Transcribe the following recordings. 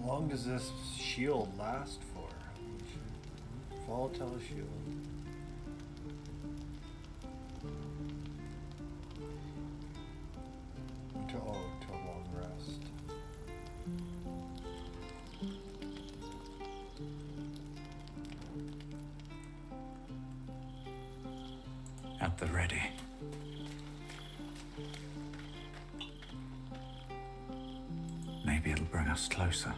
long does this shield last for? Volatile shield. Until long rest. At the ready. Maybe it'll bring us closer.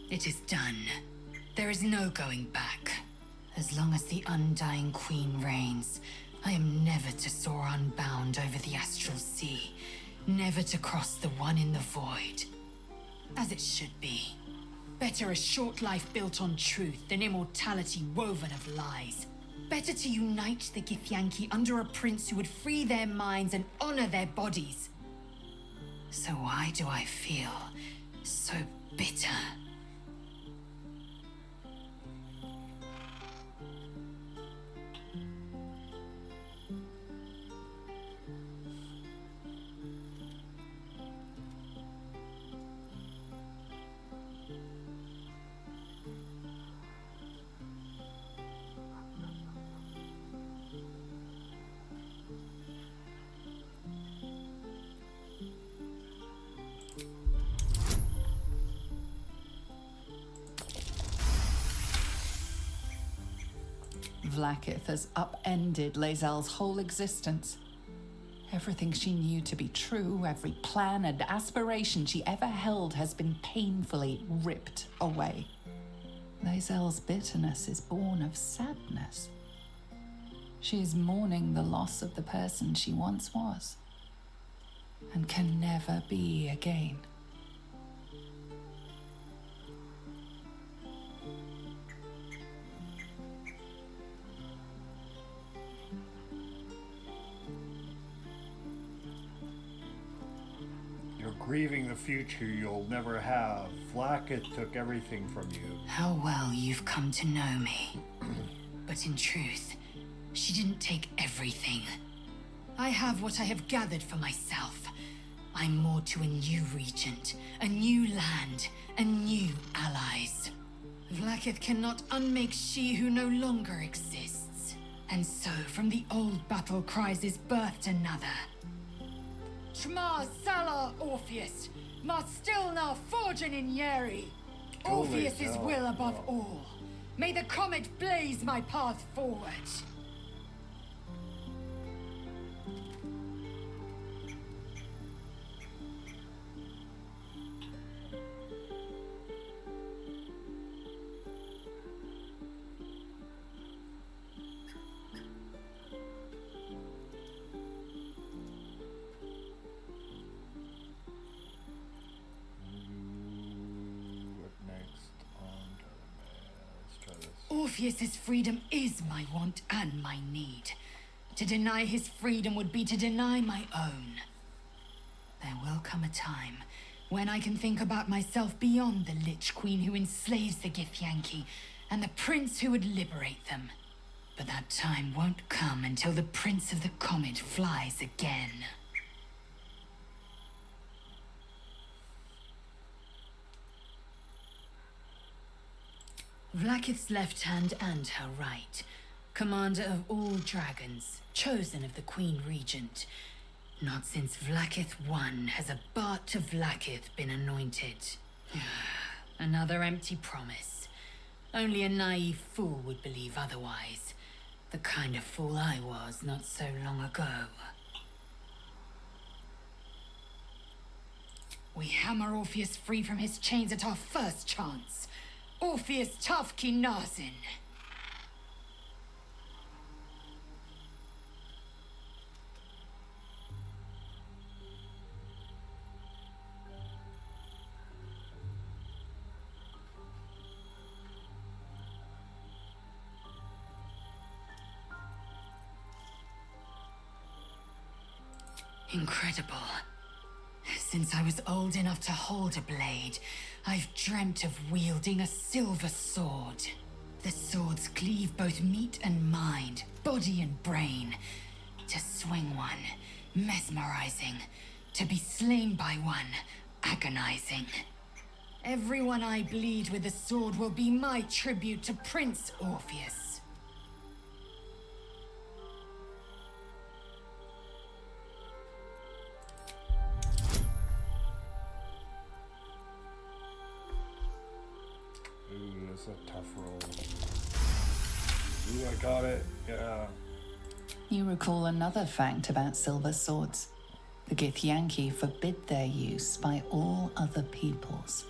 It is done. There is no going back. As long as the Undying Queen reigns, I am never to soar unbound over the astral sea, never to cross the one in the void. As it should be. Better a short life built on truth than immortality woven of lies. Better to unite the Githyanki under a prince who would free their minds and honor their bodies. So why do I feel so bitter? Vlaakith has upended Lae'zel's whole existence. Everything she knew to be true, every plan and aspiration she ever held has been painfully ripped away. Lae'zel's bitterness is born of sadness. She is mourning the loss of the person she once was, and can never be again. Grieving the future you'll never have. Vlaakith took everything from you. How well you've come to know me. But in truth, she didn't take everything. I have what I have gathered for myself. I'm more to a new regent, a new land, and new allies. Vlaakith cannot unmake she who no longer exists. And so, from the old battle cries is birthed another. Shma Salar Orpheus, Ma Stilna Forgin in Yeri. Orpheus is will above all. May the comet blaze my path forward. Orpheus's freedom is my want and my need. To deny his freedom would be to deny my own. There will come a time when I can think about myself beyond the Lich Queen who enslaves the Githyanki and the prince who would liberate them. But that time won't come until the Prince of the Comet flies again. Vlaakith's left hand and her right. Commander of all dragons, chosen of the Queen Regent. Not since Vlaakith I has a Bart to Vlaakith been anointed. Another empty promise. Only a naive fool would believe otherwise. The kind of fool I was not so long ago. We hammer Orpheus free from his chains at our first chance. Orpheus Tafki Nazin. Incredible. Since I was old enough to hold a blade, I've dreamt of wielding a silver sword. The swords cleave both meat and mind, body and brain. To swing one, mesmerizing. To be slain by one, agonizing. Everyone I bleed with the sword will be my tribute to Prince Orpheus. Ooh, that's a tough roll. Ooh, I got it. Yeah. You recall another fact about silver swords. The Githyanki forbid their use by all other peoples.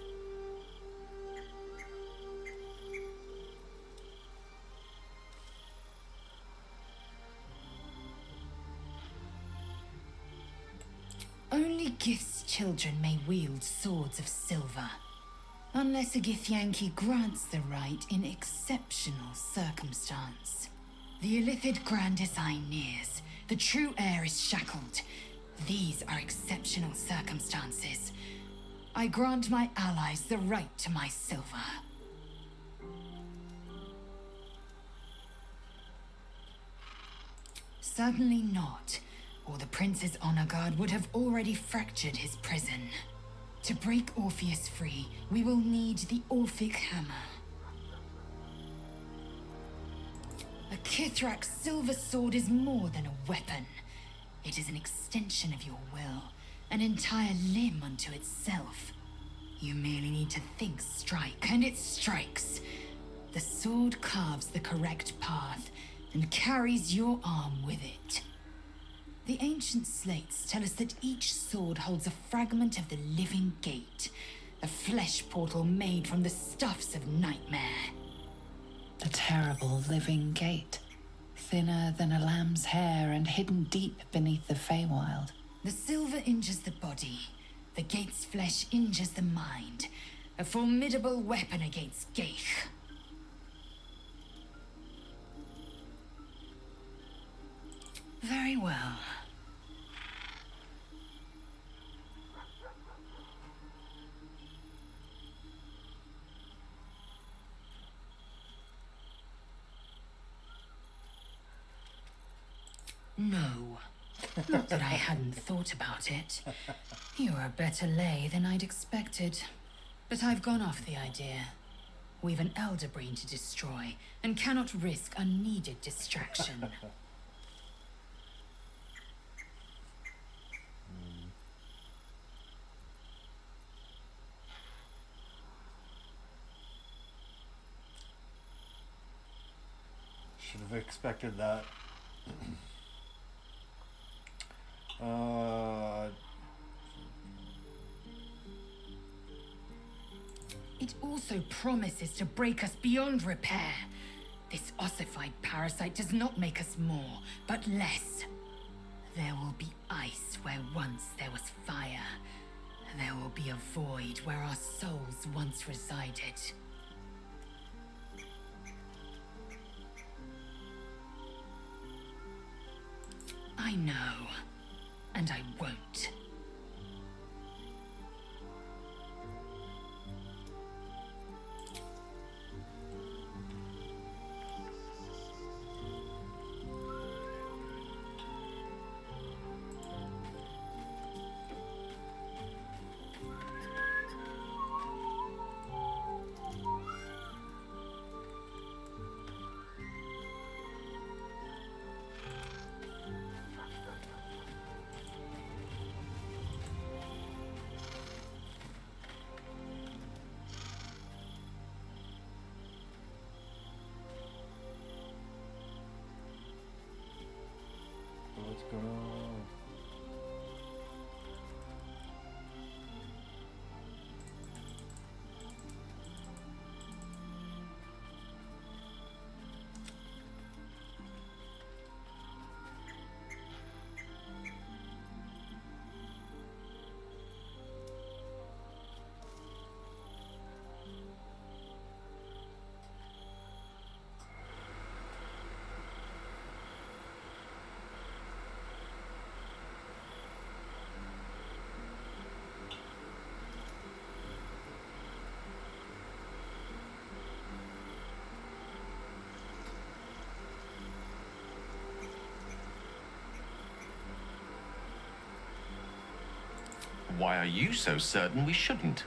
Only Gith's children may wield swords of silver, unless a Githyanki grants the right in exceptional circumstance. The Illithid Grand Design nears. The true heir is shackled. These are exceptional circumstances. I grant my allies the right to my silver. Certainly not, or the Prince's honor guard would have already fractured his prison. To break Orpheus free, we will need the Orphic Hammer. A Kithrak's silver sword is more than a weapon. It is an extension of your will, an entire limb unto itself. You merely need to think strike, and it strikes. The sword carves the correct path, and carries your arm with it. The ancient slates tell us that each sword holds a fragment of the living gate, a flesh portal made from the stuffs of nightmare. The terrible living gate, thinner than a lamb's hair and hidden deep beneath the Feywild. The silver injures the body, the gate's flesh injures the mind, a formidable weapon against Geich. Very well. No. Not that I hadn't thought about it. You're a better lay than I'd expected. But I've gone off the idea. We've an elder brain to destroy, and cannot risk unneeded distraction. Should have expected that. It also promises to break us beyond repair. This ossified parasite does not make us more, but less. There will be ice where once there was fire. There will be a void where our souls once resided. I know, and I won't. Why are you so certain we shouldn't?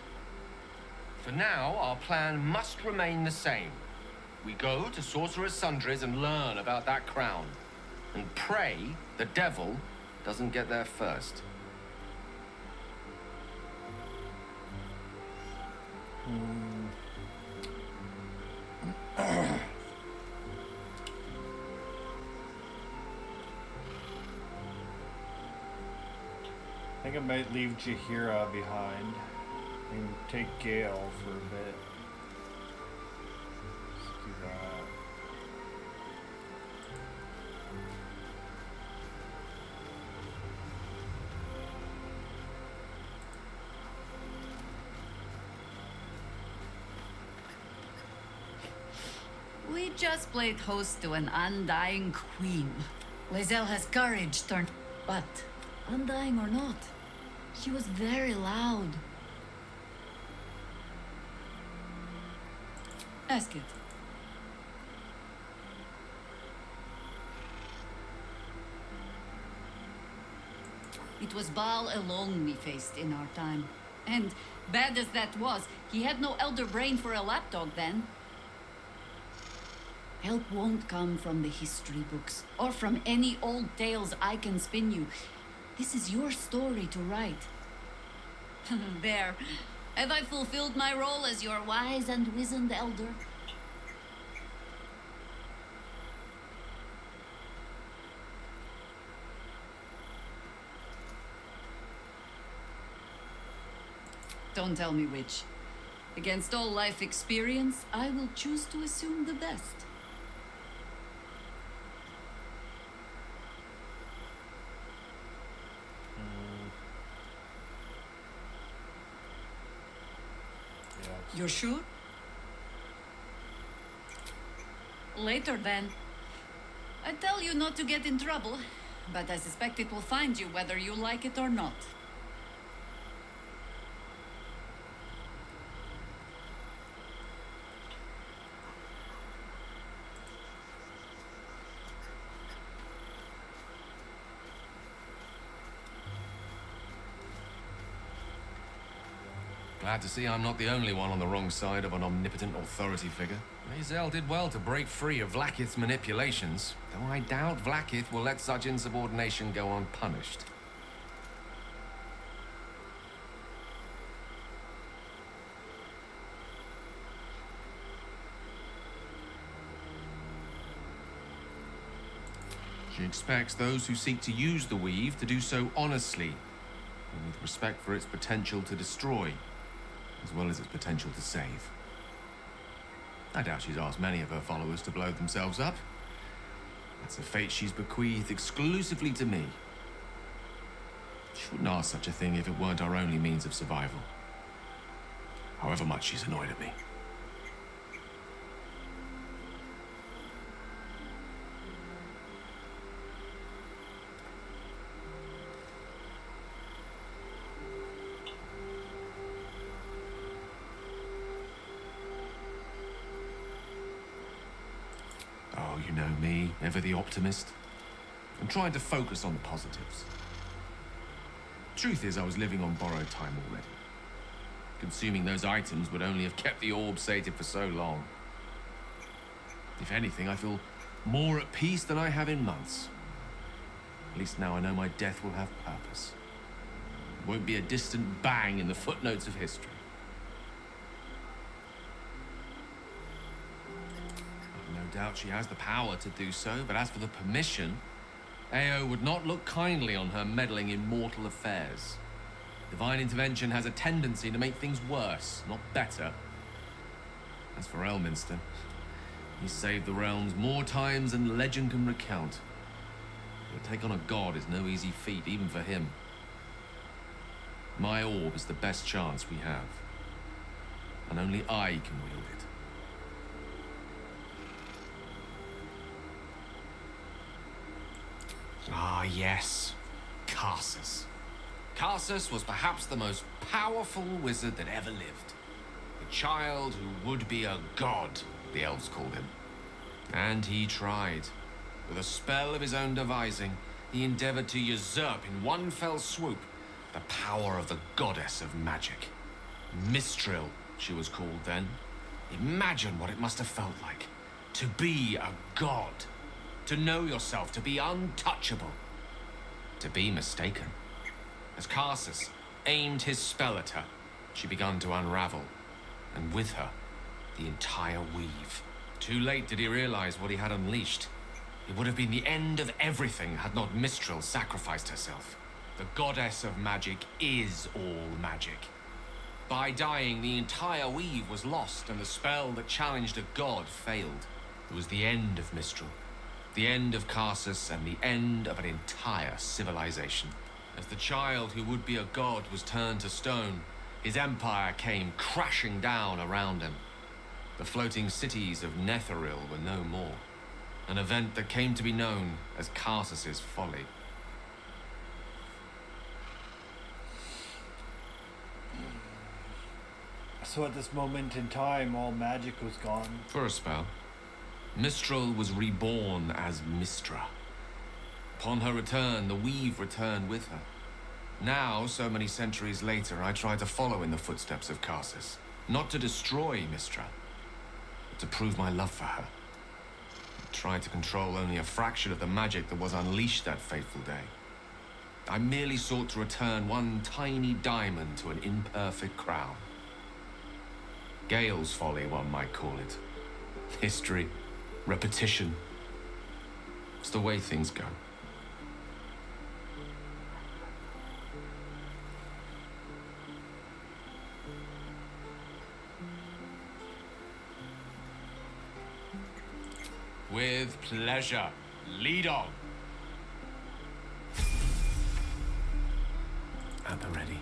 For now, our plan must remain the same. We go to Sorcerer's Sundries and learn about that crown. And pray the devil doesn't get there first. I think I might leave Jaheira behind and take Gale for a bit. Let's do that. We just played host to an undying queen. Lae'zel has courage turned. But, undying or not, she was very loud. Ask it. It was Baal alone we faced in our time. And, bad as that was, he had no elder brain for a lapdog then. Help won't come from the history books, or from any old tales I can spin you. This is your story to write. There. Have I fulfilled my role as your wise and wizened elder? Don't tell me which. Against all life experience, I will choose to assume the best. You're sure? Later, then. I tell you not to get in trouble, but I suspect it will find you whether you like it or not. Glad to see I'm not the only one on the wrong side of an omnipotent authority figure. Lae'zel did well to break free of Vlaakith's manipulations, though I doubt Vlaakith will let such insubordination go unpunished. She expects those who seek to use the weave to do so honestly, and with respect for its potential to destroy, as well as its potential to save. I doubt she's asked many of her followers to blow themselves up. That's a fate she's bequeathed exclusively to me. She wouldn't ask such a thing if it weren't our only means of survival. However much she's annoyed at me. Oh, you know me, ever the optimist. I'm trying to focus on the positives. Truth is, I was living on borrowed time already. Consuming those items would only have kept the orb sated for so long. If anything, I feel more at peace than I have in months. At least now I know my death will have purpose. It won't be a distant bang in the footnotes of history. No doubt she has the power to do so, but as for the permission, Ao would not look kindly on her meddling in mortal affairs. Divine intervention has a tendency to make things worse, not better. As for Elminster, he saved the realms more times than legend can recount. To take on a god is no easy feat, even for him. My orb is the best chance we have, and only I can wield it. Ah, yes. Karsus. Karsus was perhaps the most powerful wizard that ever lived. The child who would be a god, the elves called him. And he tried. With a spell of his own devising, he endeavored to usurp in one fell swoop The power of the goddess of magic. Mistral, she was called then. Imagine what it must have felt like. To be a god. To know yourself, to be untouchable. To be mistaken. As Karsus aimed his spell at her, she began to unravel. And with her, the entire weave. Too late did he realize what he had unleashed. It would have been the end of everything had not Mistral sacrificed herself. The goddess of magic is all magic. By dying, the entire weave was lost, and the spell that challenged a god failed. It was the end of Mistral, the end of Karsus, and the end of an entire civilization. As the child who would be a god was turned to stone, his empire came crashing down around him. The floating cities of Netheril were no more. An event that came to be known as Karsus's folly. So at this moment in time, all magic was gone. For a spell, Mistral was reborn as Mistra. Upon her return, the weave returned with her. Now, so many centuries later, I try to follow in the footsteps of Karsus. Not to destroy Mistra, but to prove my love for her. I tried to control only a fraction of the magic that was unleashed that fateful day. I merely sought to return one tiny diamond to an imperfect crown. Gale's folly, one might call it. History, repetition. It's the way things go. With pleasure. Lead on. At the ready.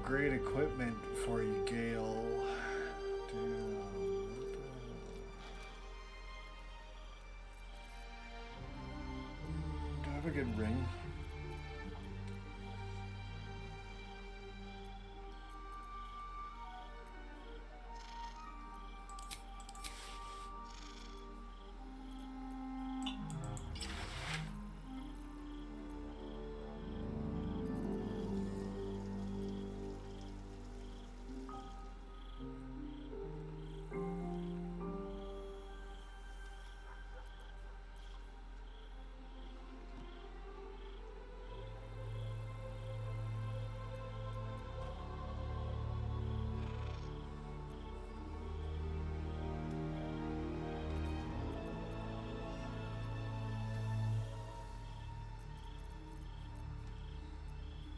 upgrade equipment for you, Gale. Damn. Do I have a good ring?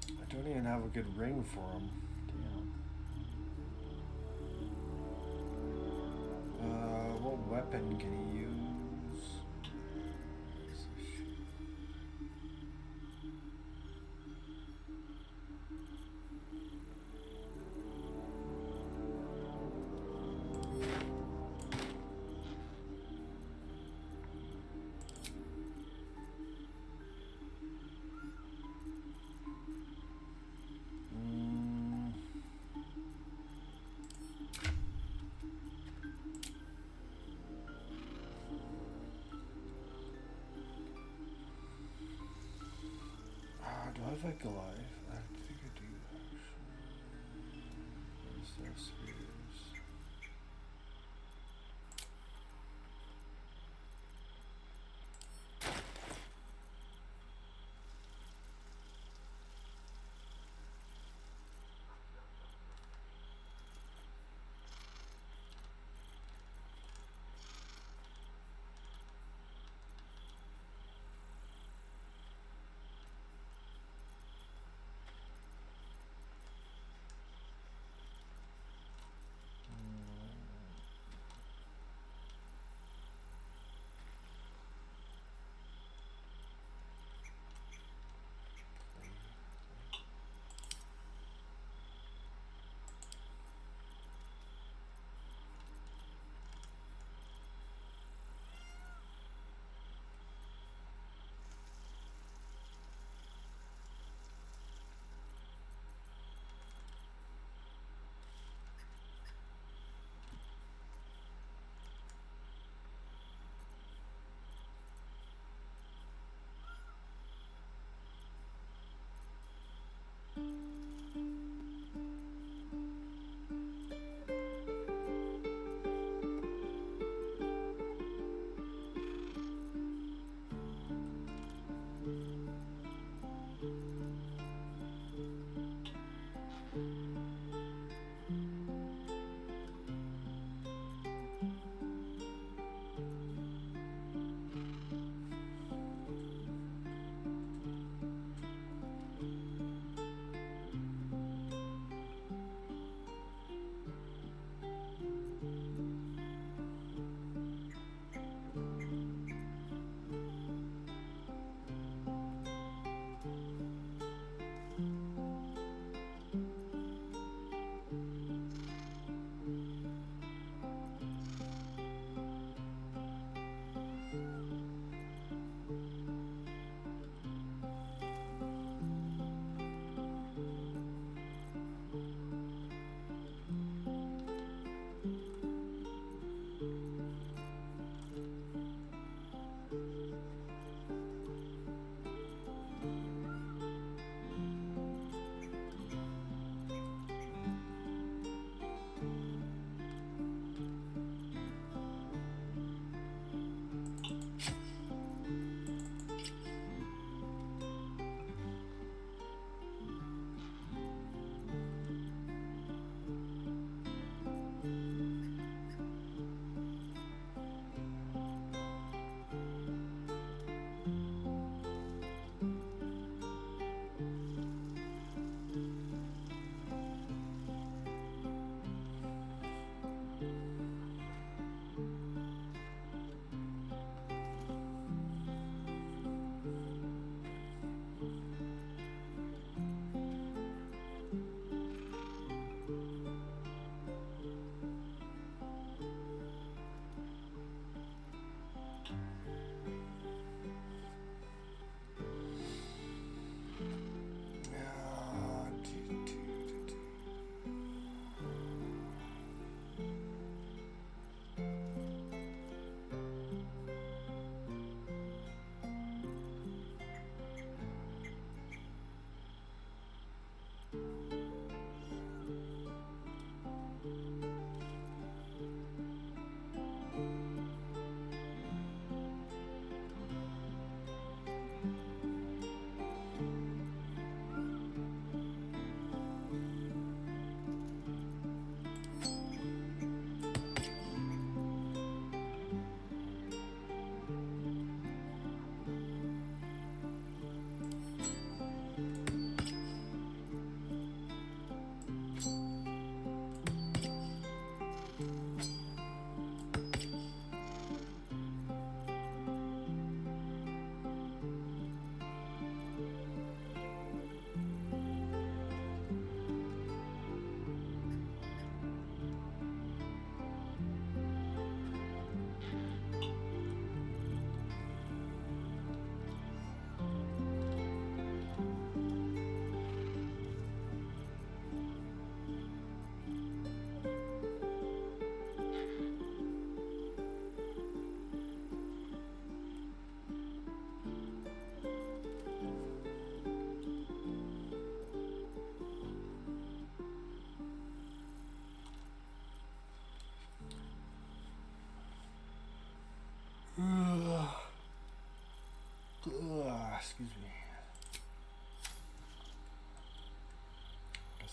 I don't even have a good ring for him. Damn. What weapon can he use? Do I have a Goliath? I think I do. What is this?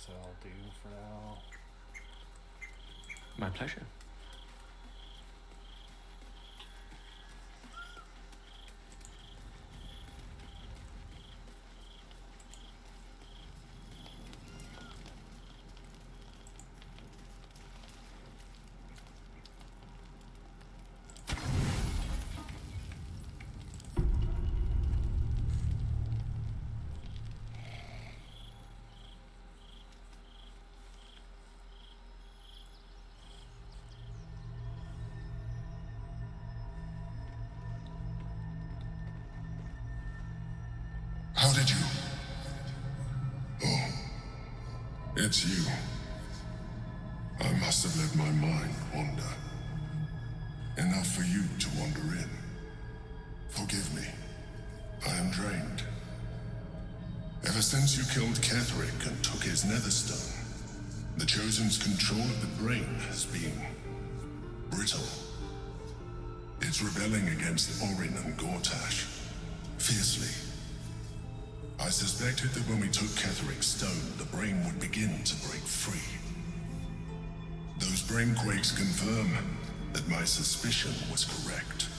guess that'll do for now. My pleasure. How did you? Oh, it's you. I must have let my mind wander. Enough for you to wander in. Forgive me. I am drained. Ever since you killed Ketherick and took his netherstone, the Chosen's control of the brain has been brittle. It's rebelling against Orin and Gortash fiercely. I suspected that when we took Ketherick's stone, the brain would begin to break free. Those brain quakes confirm that my suspicion was correct.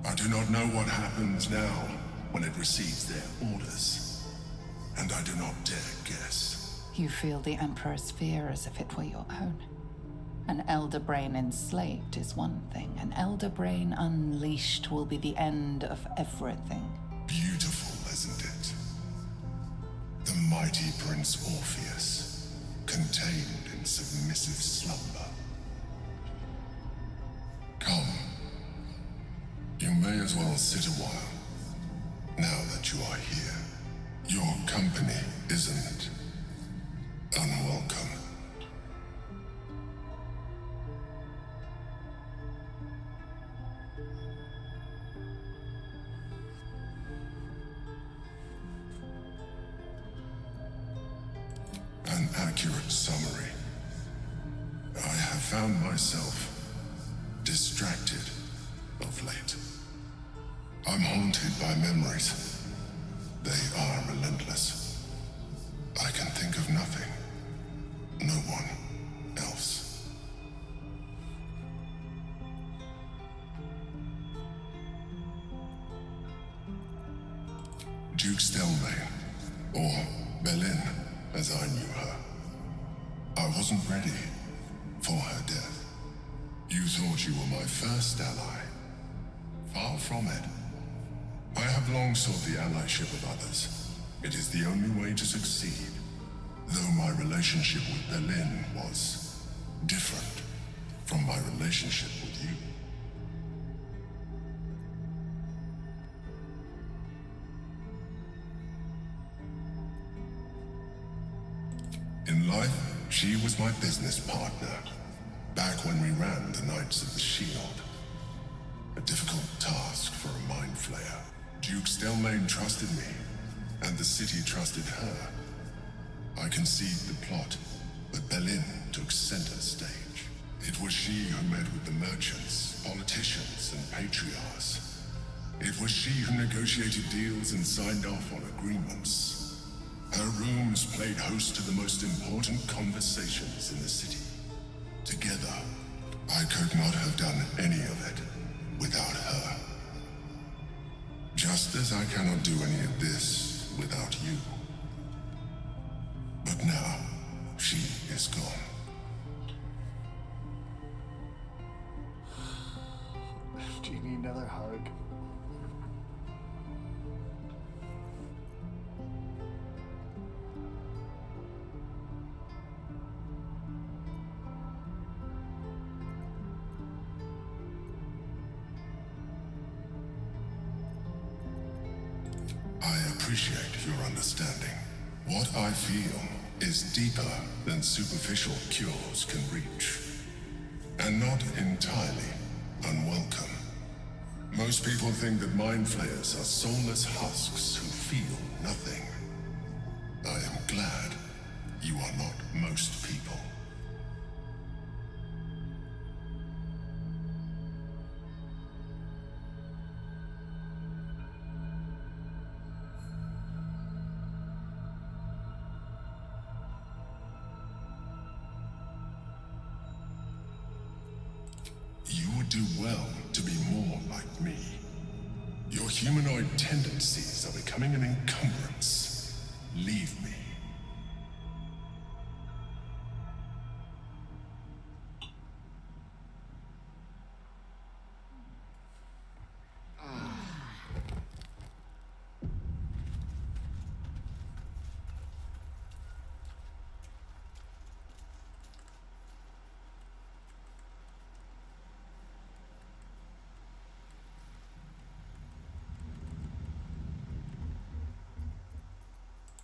I do not know what happens now when it receives their orders, and I do not dare guess. You feel the Emperor's fear as if it were your own. An elder brain enslaved is one thing. An elder brain unleashed will be the end of everything. Beautiful, isn't it? The mighty Prince Orpheus, contained in submissive slumber. Come. You may as well sit a while, now that you are here. Your company isn't unwelcome. An accurate summary. I have found myself distracted of late. I'm haunted by memories. They are relentless. I can think of nothing. No one else. Duke Stelmane, or Belin, as I knew her. I wasn't ready for her death. You thought you were my first ally. Far from it. I have long sought the allyship of others. It is the only way to succeed. Though my relationship with Belin was different from my relationship with you. In life, she was my business partner, back when we ran the Knights of the Shield. A difficult task for a mind flayer. Duke Stelmane trusted me, and the city trusted her. I conceived the plot, but Belin took center stage. It was she who met with the merchants, politicians, and patriarchs. It was she who negotiated deals and signed off on agreements. Her rooms played host to the most important conversations in the city. Together, I could not have done any of it without her. Just as I cannot do any of this without you. But now, she is gone. Do you need another hug? I appreciate your understanding. What I feel is deeper than superficial cures can reach. And not entirely unwelcome. Most people think that mind flayers are soulless husks who feel nothing. I am glad you are not most people. would do well to be more like me. Your humanoid tendencies are becoming an encumbrance. Leave me.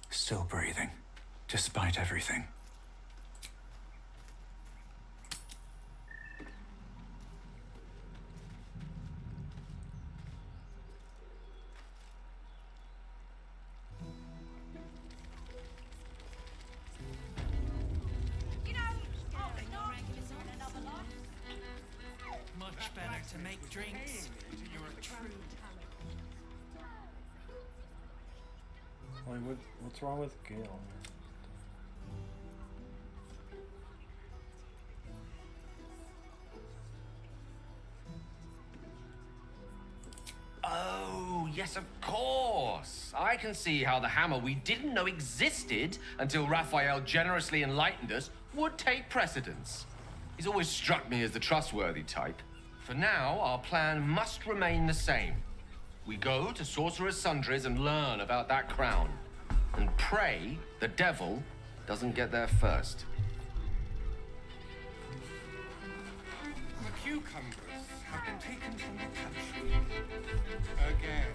Still breathing, despite everything. Much better to make drinks. You're a true Like, what's wrong with Gale? Oh, yes, of course. I can see how the hammer we didn't know existed until Raphael generously enlightened us would take precedence. He's always struck me as the trustworthy type. For now, our plan must remain the same. We go to Sorcerer's Sundries and learn about that crown. And pray the devil doesn't get there first. The cucumbers have been taken from the country. Again.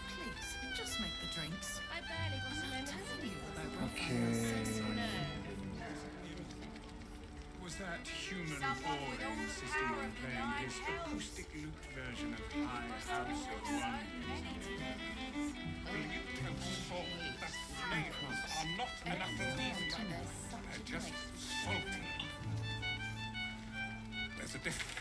Please, just make the drinks. I barely got some Telling you about Okay. Was that human boy insisting on playing his acoustic lute version of High House of Wonders? Will you tell Saul that flavors are not an aphrodisiac? They're just salty. There's a difference.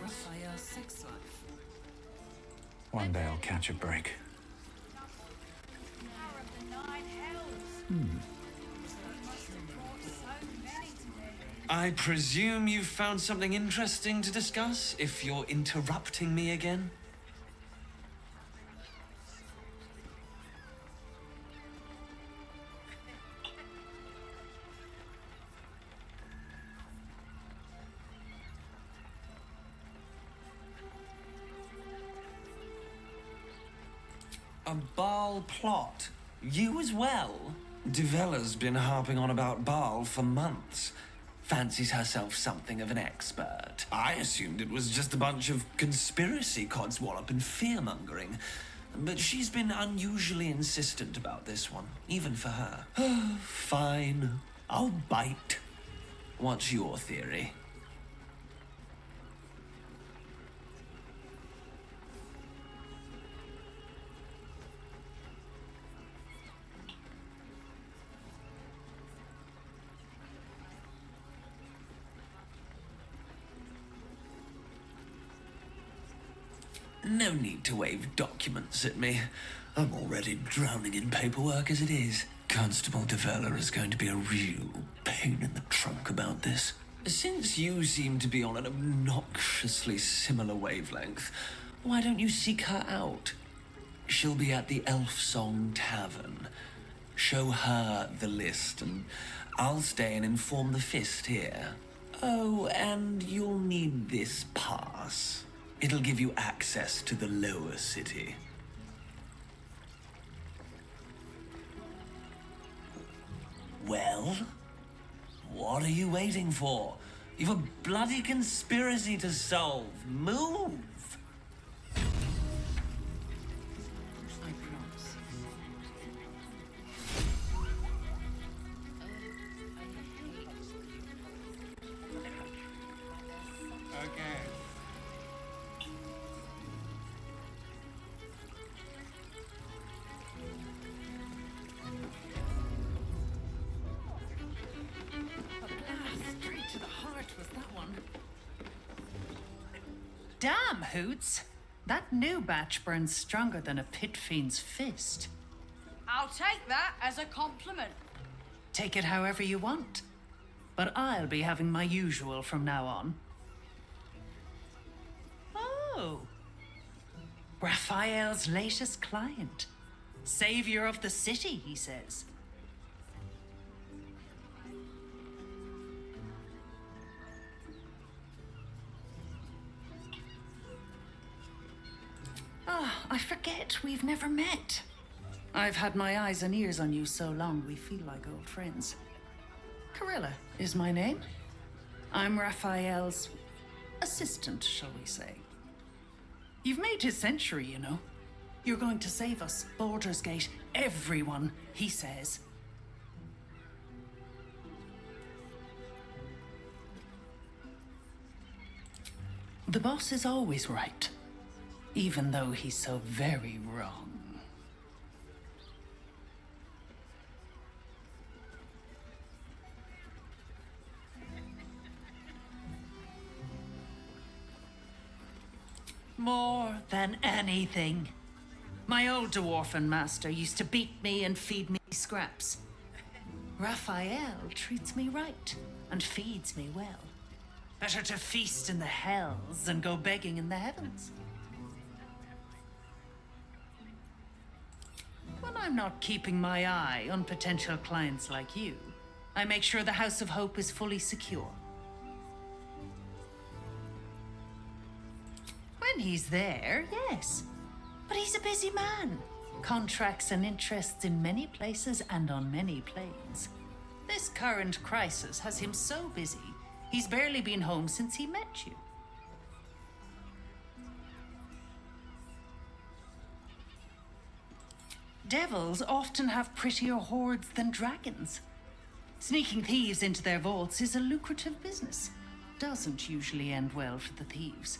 Raphael's sex life. One day I'll catch a break. I presume you've found something interesting to discuss, if you're interrupting me again? A Baal plot? You as well? Devella's been harping on about Baal for months. Fancies herself something of an expert. I assumed it was just a bunch of conspiracy codswallop and fear-mongering. But she's been unusually insistent about this one, even for her. Fine, I'll bite. What's your theory? No need to wave documents at me. I'm already drowning in paperwork as it is. Constable Develler is going to be a real pain in the trunk about this. Since you seem to be on an obnoxiously similar wavelength, why don't you seek her out? She'll be at the Elf Song Tavern. Show her the list, and I'll stay and inform the Fist here. Oh, and you'll need this pass. It'll give you access to the lower city. Well? What are you waiting for? You've a bloody conspiracy to solve. Move! I promise. Okay. Straight to the heart was that one. Damn, Hoots! That new batch burns stronger than a pit fiend's fist. I'll take that as a compliment. Take it however you want. But I'll be having my usual from now on. Oh. Raphael's latest client. Savior of the city, he says. Ah, I forget we've never met. I've had my eyes and ears on you so long we feel like old friends. Carilla is my name. I'm Raphael's assistant, shall we say. You've made his century, you know. You're going to save us, Baldur's Gate, everyone, he says. The boss is always right, even though he's so very wrong. More than anything. My old dwarfen master used to beat me and feed me scraps. Raphael treats me right and feeds me well. Better to feast in the hells than go begging in the heavens. When I'm not keeping my eye on potential clients like you, I make sure the House of Hope is fully secure. When he's there, yes. But he's a busy man. Contracts and interests in many places and on many planes. This current crisis has him so busy, he's barely been home since he met you. Devils often have prettier hordes than dragons. Sneaking thieves into their vaults is a lucrative business. Doesn't usually end well for the thieves.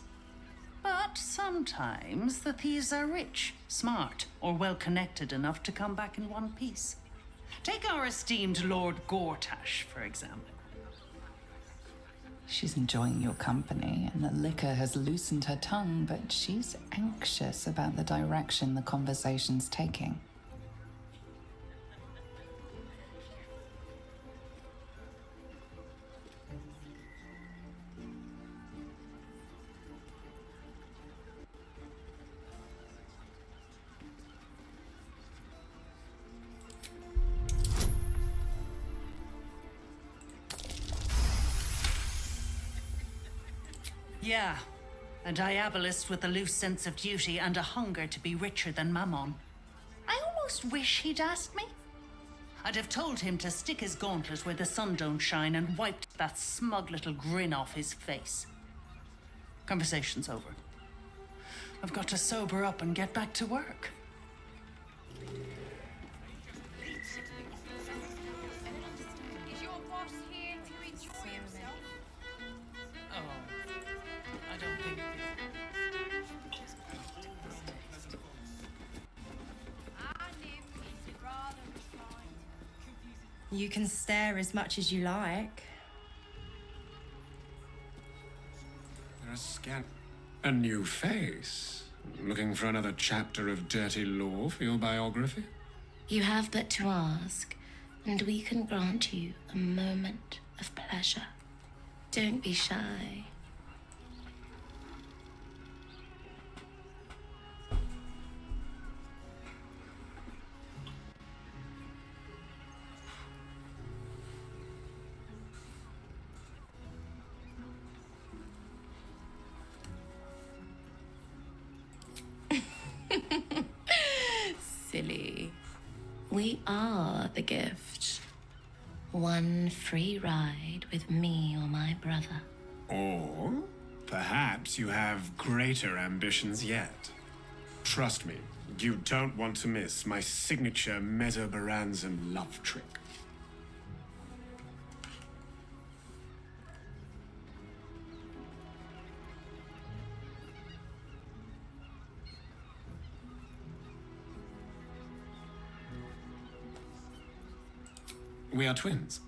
But sometimes the thieves are rich, smart, or well-connected enough to come back in one piece. Take our esteemed Lord Gortash, for example. She's enjoying your company, and the liquor has loosened her tongue, but she's anxious about the direction the conversation's taking. Yeah, a diabolist with a loose sense of duty and a hunger to be richer than Mammon. I almost wish he'd asked me. I'd have told him to stick his gauntlet where the sun don't shine and wiped that smug little grin off his face. Conversation's over. I've got to sober up and get back to work. Is your boss here to enjoy himself? Oh, I don't think You can stare as much as you like. There's a new face. Looking for another chapter of dirty lore for your biography? You have but to ask, and we can grant you a moment of pleasure. Don't be shy. Silly. We are the gift. One free ride with me or my brother. Or perhaps you have greater ambitions yet. Trust me, you don't want to miss my signature Mesobaranzan love trick. We are twins.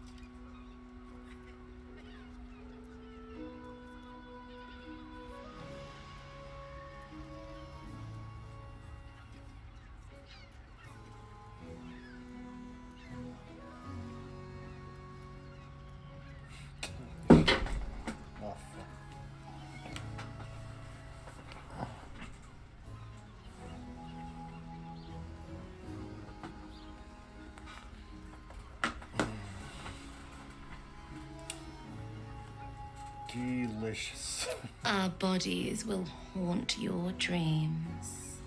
Delicious. Our bodies will haunt your dreams.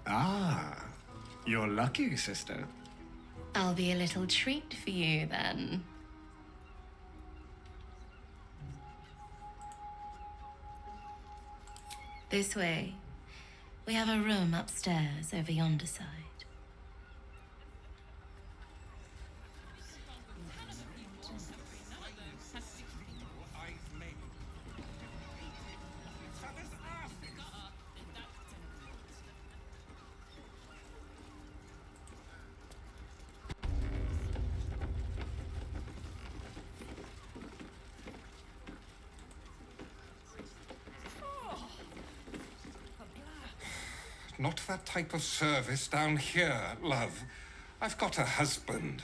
Ah, you're lucky, sister. I'll be a little treat for you then. This way. We have a room upstairs over yonder side. Not that type of service down here, love. I've got a husband.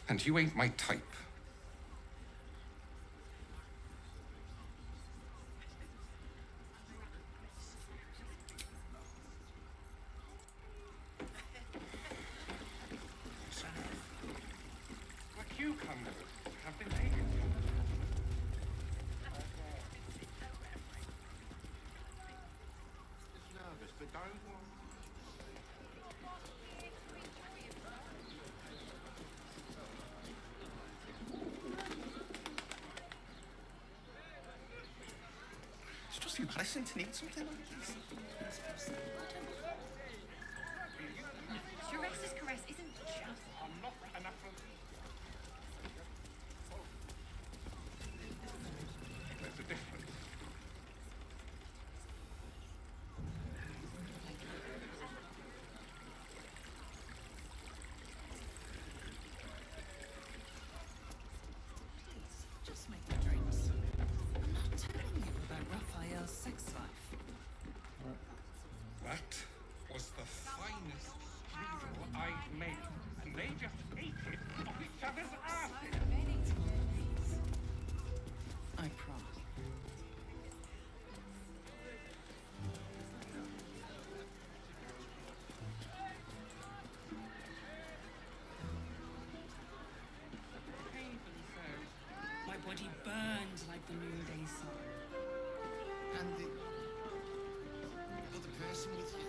And you ain't my type. The cucumbers have been taken. It's just embarrassing to need something like this. Duresa's caress isn't just... I'm not enough of... There's a difference. Just make the drinks. I'm not telling you about Raphael's sex life. That was the finest strudel I've made, and they just ate it off each other's asses. I promise. My body burned like the noonday sun. And the other person with you?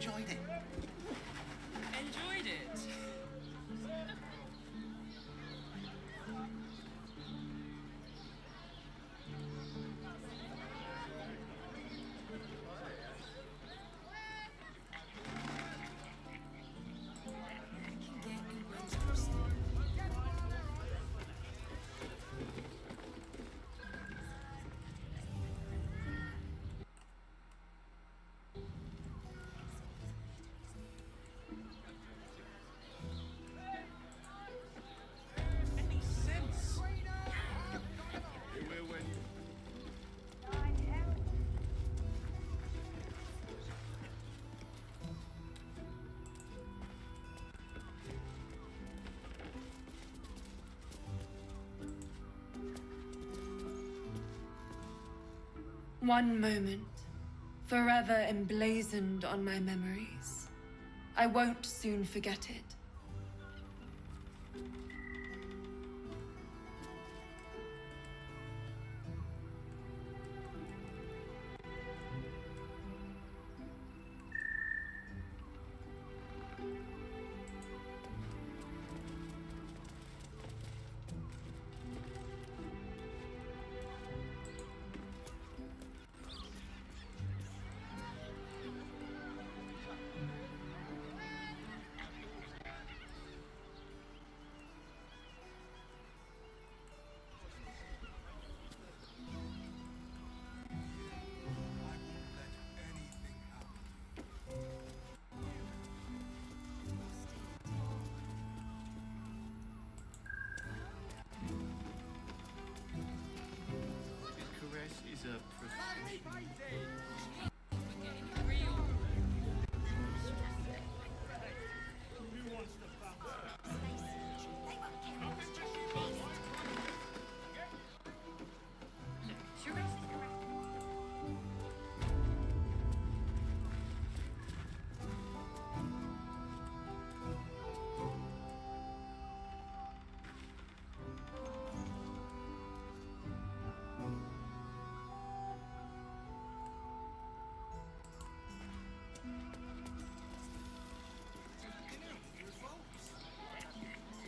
enjoyed it. Enjoyed it? Any sense? You will when you... One moment, forever emblazoned on my memories. I won't soon forget it. Caress is a profession.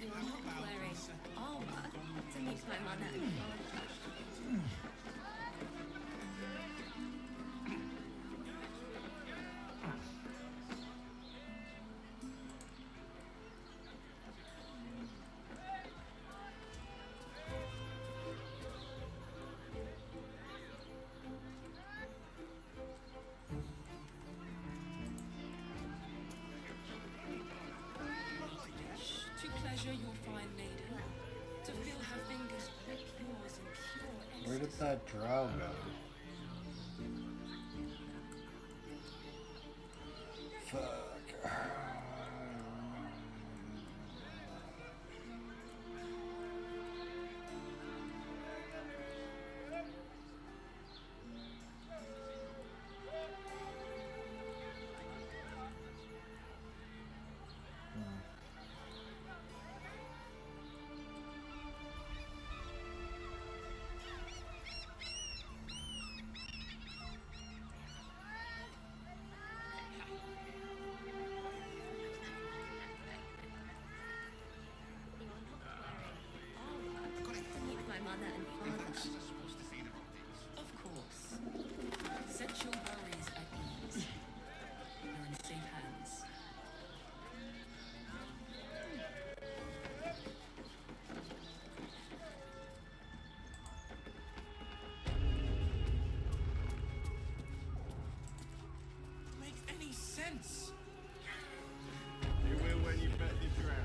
You're not wearing armor to meet my mother and father. To pleasure your fine lady, to feel her fingers grip yours in pure Where did that drow go? Fuck. Meet my mother and father. Of course. Set your worries at ease. You're in safe hands. Makes any sense? You will when you bet the drown.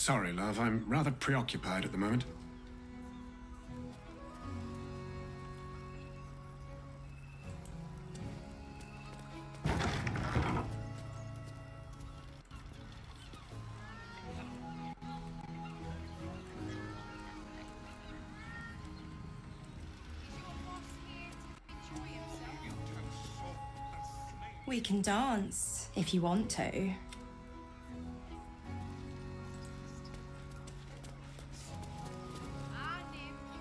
Sorry, love. I'm rather preoccupied at the moment. We can dance if you want to.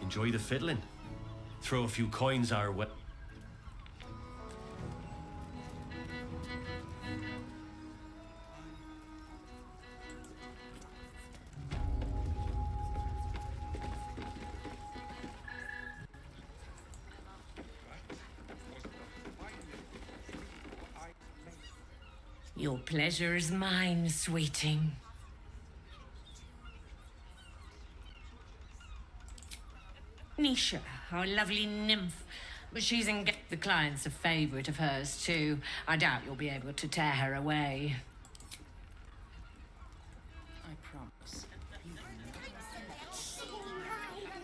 Enjoy the fiddling. Throw a few coins our way. Your pleasure is mine, sweeting. Nisha, our lovely nymph. But she's the client's a favourite of hers too. I doubt you'll be able to tear her away. I promise.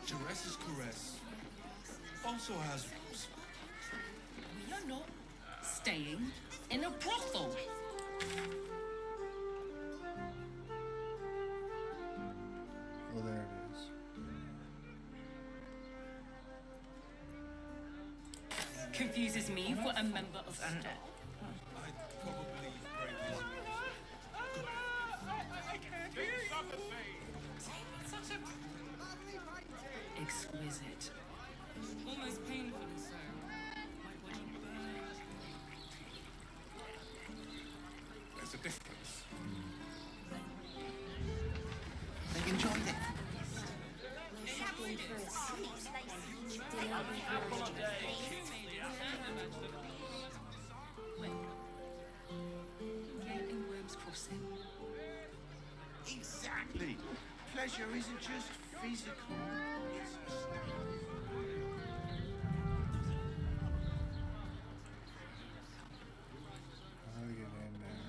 Duress is caress. Also has rules. We are not staying in a brothel. Well, there it is. Confuses me for a member of staff. I'd probably break one. Exquisite. Almost painfully so. My body burns. There's a difference. They enjoyed it. Exactly. Pleasure isn't just physical. How do we get in there?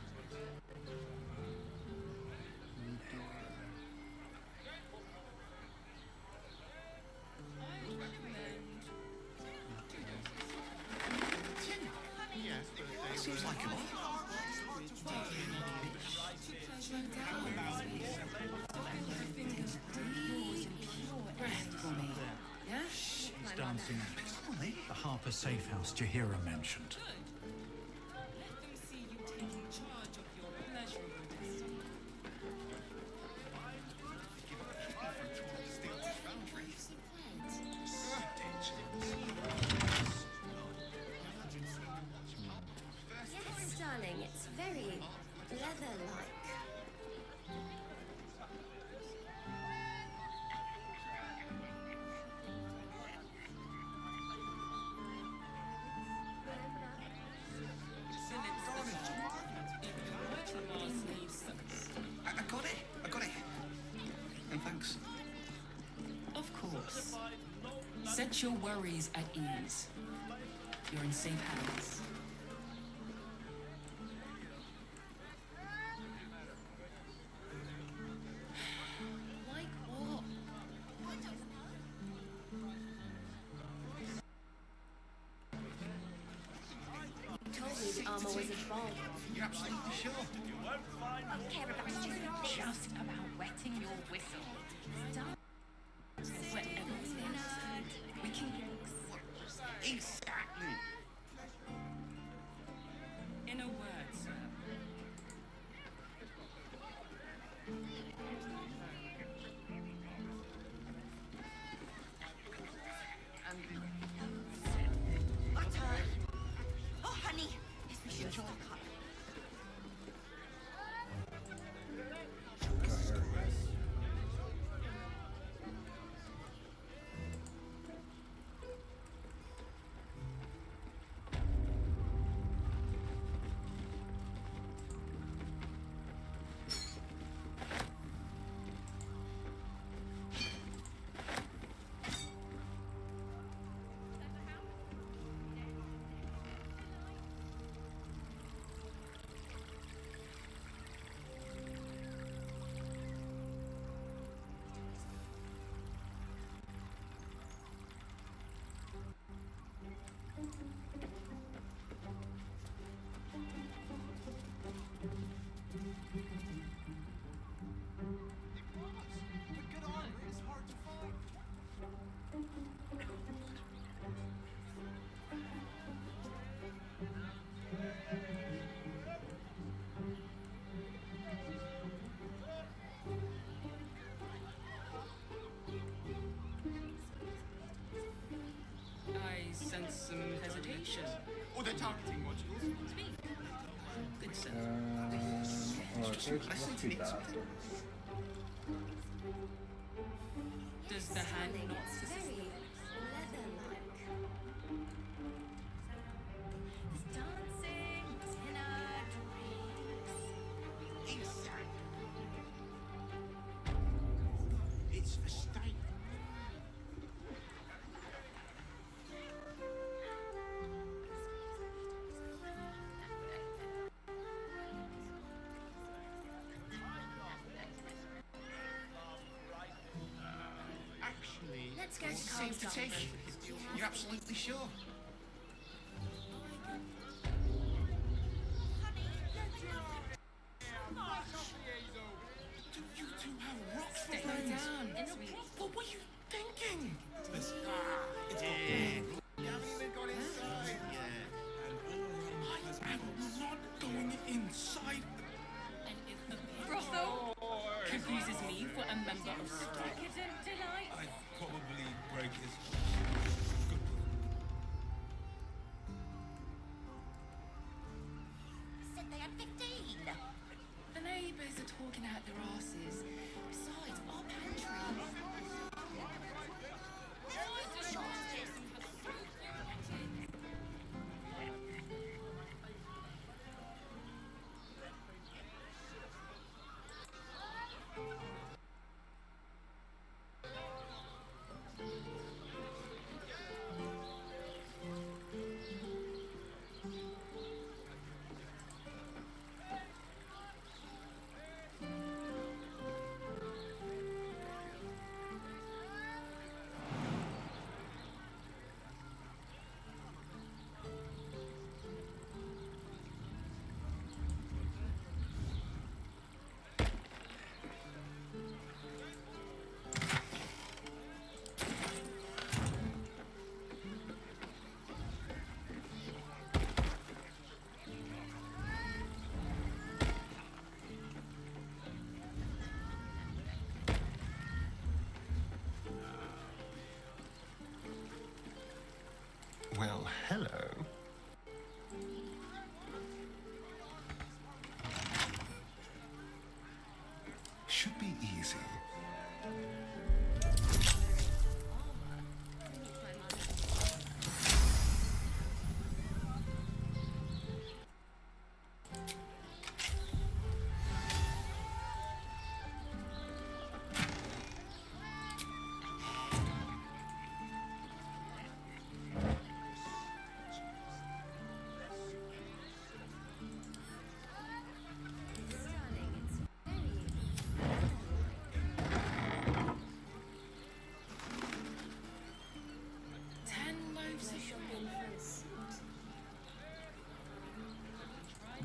Seems like an He's dancing at the Harper Safe House Jahira mentioned. Let them see you taking charge of your pleasurable destiny. Yes, darling, it's very leather-like. I got it. And thanks. Of course. Set your worries at ease. You're in safe hands. Like what? You told me the armor was a bomb. You're absolutely sure? I don't care about stupid things. Just about wetting your whistle. Wherever it is, we can Exactly. In a word, sir. Butter. Oh, honey. Yes, we should stock up. features or the targeting modules. Speak. Good sir. Okay, let's do that. Does the hand not Very leather-like. There's dancing, dinner, drinks. Exactly. It's a statement. Actually, Let's go to safe to Carl's take. office. You're absolutely sure? You two have rocks for friends. What were you thinking? It's You haven't even got inside. I am not going inside. brothel? Confuses me for a member of staff. Decadent delight. I'd probably break his. Said they had 15. The neighbours are talking out their asses. Besides, our pantry. Well, hello. Should be easy.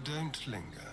Don't linger.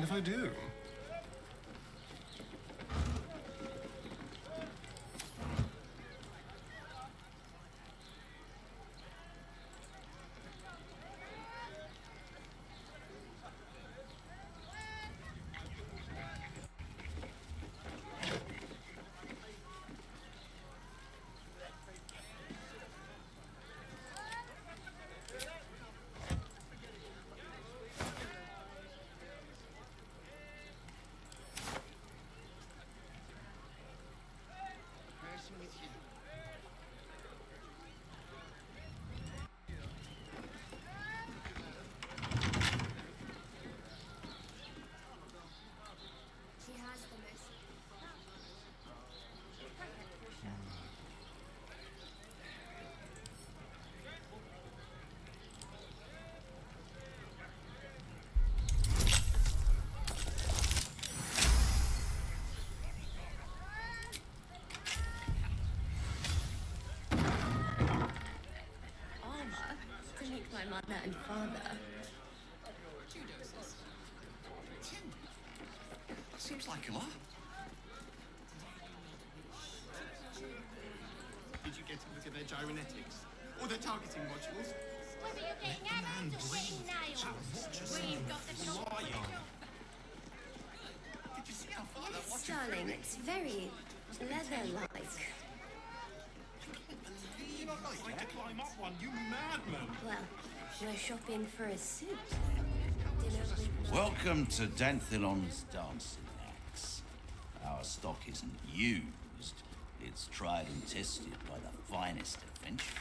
mind if I do? She has the most. Armor to meet my mother and father. 2 doses. 2? That seems like a lot. Did you get a look at their gyrometics? Or their targeting modules? Whether you're getting hammered or sweating nails, we've got the job. Did you see how far that watch Darling, it's very leather-like. You're not like to climb up one, you madman! Well, we're shopping for a suit. Welcome to Danthilon's Dancing Axe. Our stock isn't used, it's tried and tested by the finest adventure.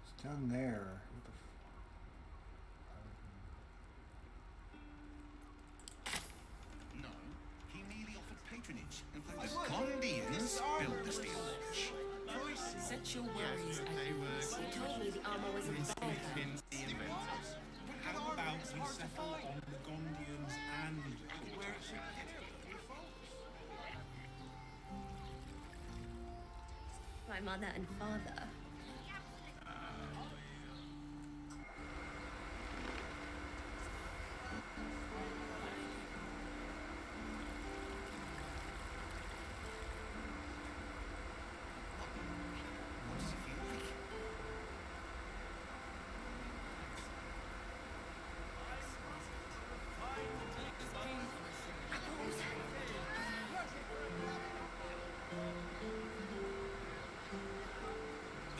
It's down there. No, he merely offered patronage and found the Gondians built the steel watch. Set your worries at ease. You told me the armor was a bad Pins the inventors. How about we settle on the Gondians and my mother and father.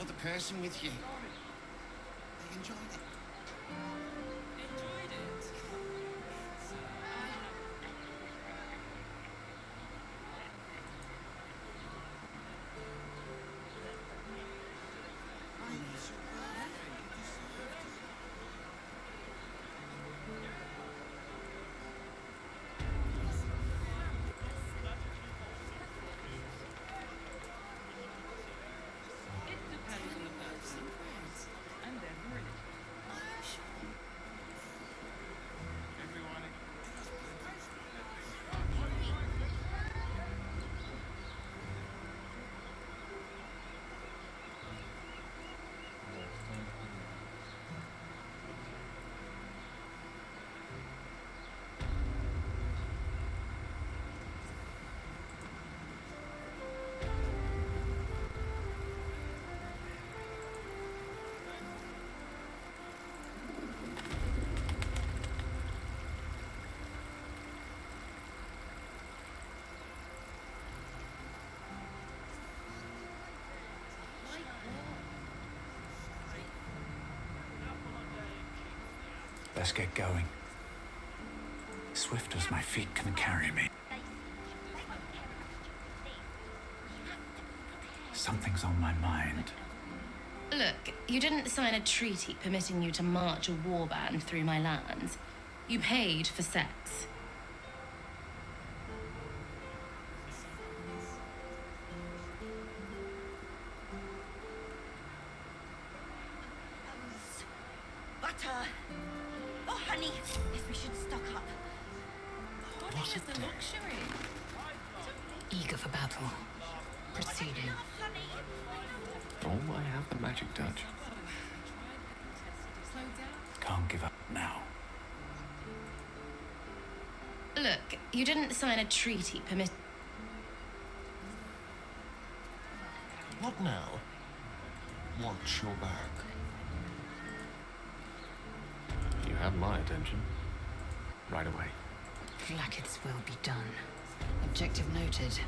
got the person with you. They enjoyed it. Enjoyed it. It depends on the person and their mood. Everyone. Let's get going. Swift as my feet can carry me. Something's on my mind. Look, you didn't sign a treaty permitting you to march a warband through my lands. You paid for sex. Butter! Oh, honey! Yes, we should stock up. What is the luxury? Eager for battle. Proceeding. Oh, I have the magic touch. now. Look, you didn't sign a treaty permit. What now? Watch your back. You have my attention. Right away. Blackets will be done. Objective noted.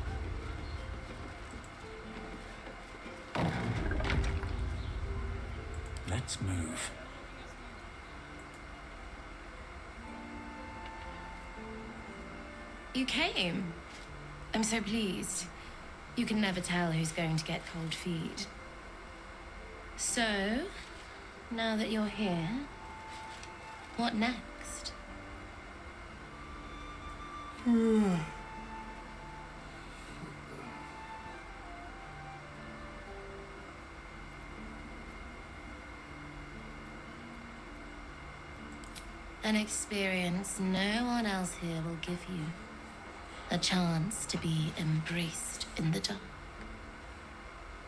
Let's move. You came. I'm so pleased. You can never tell who's going to get cold feet. So, now that you're here, what next? An experience no one else here will give you. A chance to be embraced in the dark.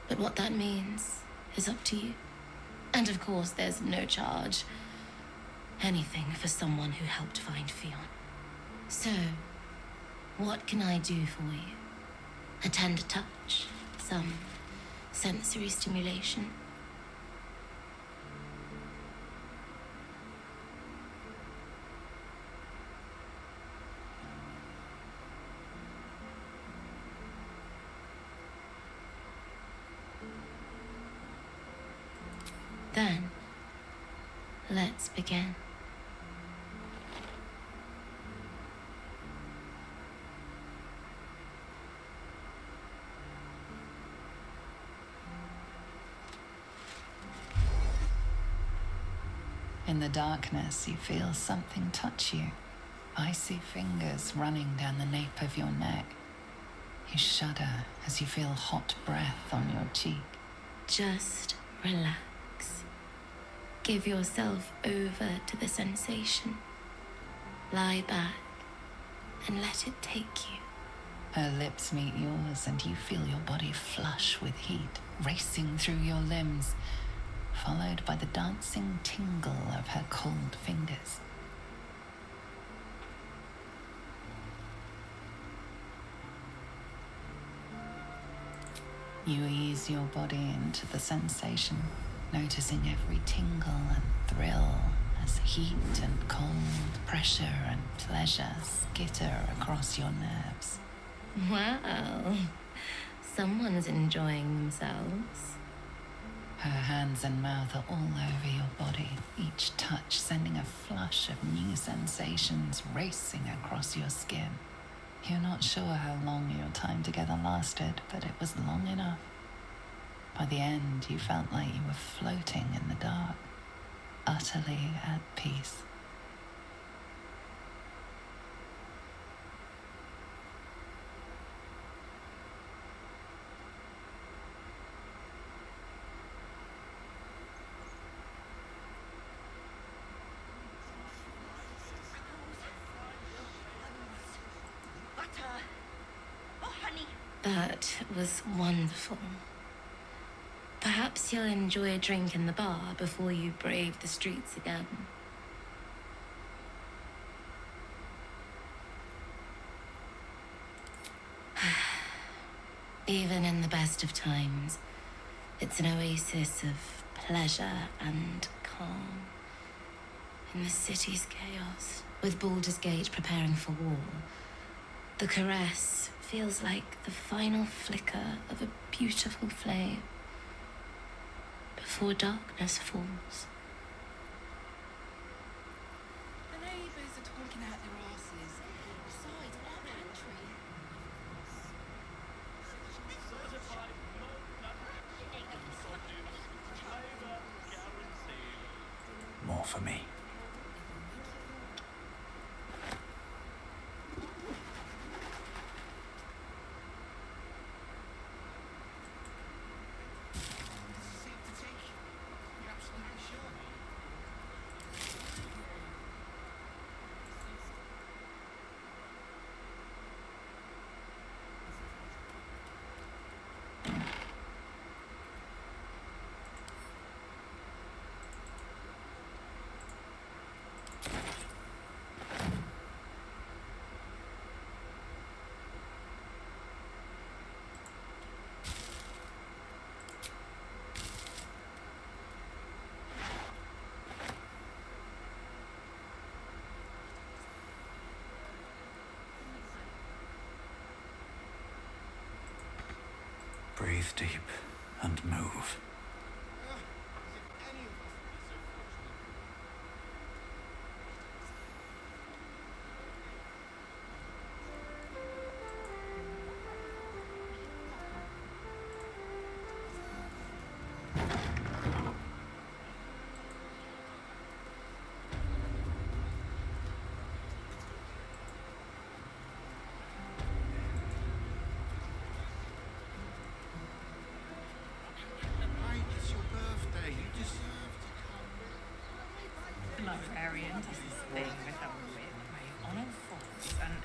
But what that means is up to you. And of course, there's no charge. Anything for someone who helped find Fionn. So, what can I do for you? A tender touch? Some sensory stimulation? Then, let's begin. In the darkness, you feel something touch you. Icy fingers running down the nape of your neck. You shudder as you feel hot breath on your cheek. Just relax. Give yourself over to the sensation. Lie back and let it take you. Her lips meet yours and you feel your body flush with heat, racing through your limbs, followed by the dancing tingle of her cold fingers. You ease your body into the sensation, noticing every tingle and thrill as heat and cold, pressure and pleasure skitter across your nerves. Wow, someone's enjoying themselves. Her hands and mouth are all over your body, each touch sending a flush of new sensations racing across your skin. You're not sure how long your time together lasted, but it was long enough. By the end, you felt like you were floating in the dark, utterly at peace. Butter. Oh, honey. That was wonderful. Perhaps you'll enjoy a drink in the bar before you brave the streets again. Even in the best of times, it's an oasis of pleasure and calm. In the city's chaos, with Baldur's Gate preparing for war, the caress feels like the final flicker of a beautiful flame before darkness falls. The neighbours are talking out their asses. Besides, our pantry. More for me. Breathe deep and move. Mate, it's your birthday. You deserve to The librarian does this thing with her whip, right, on all fours, and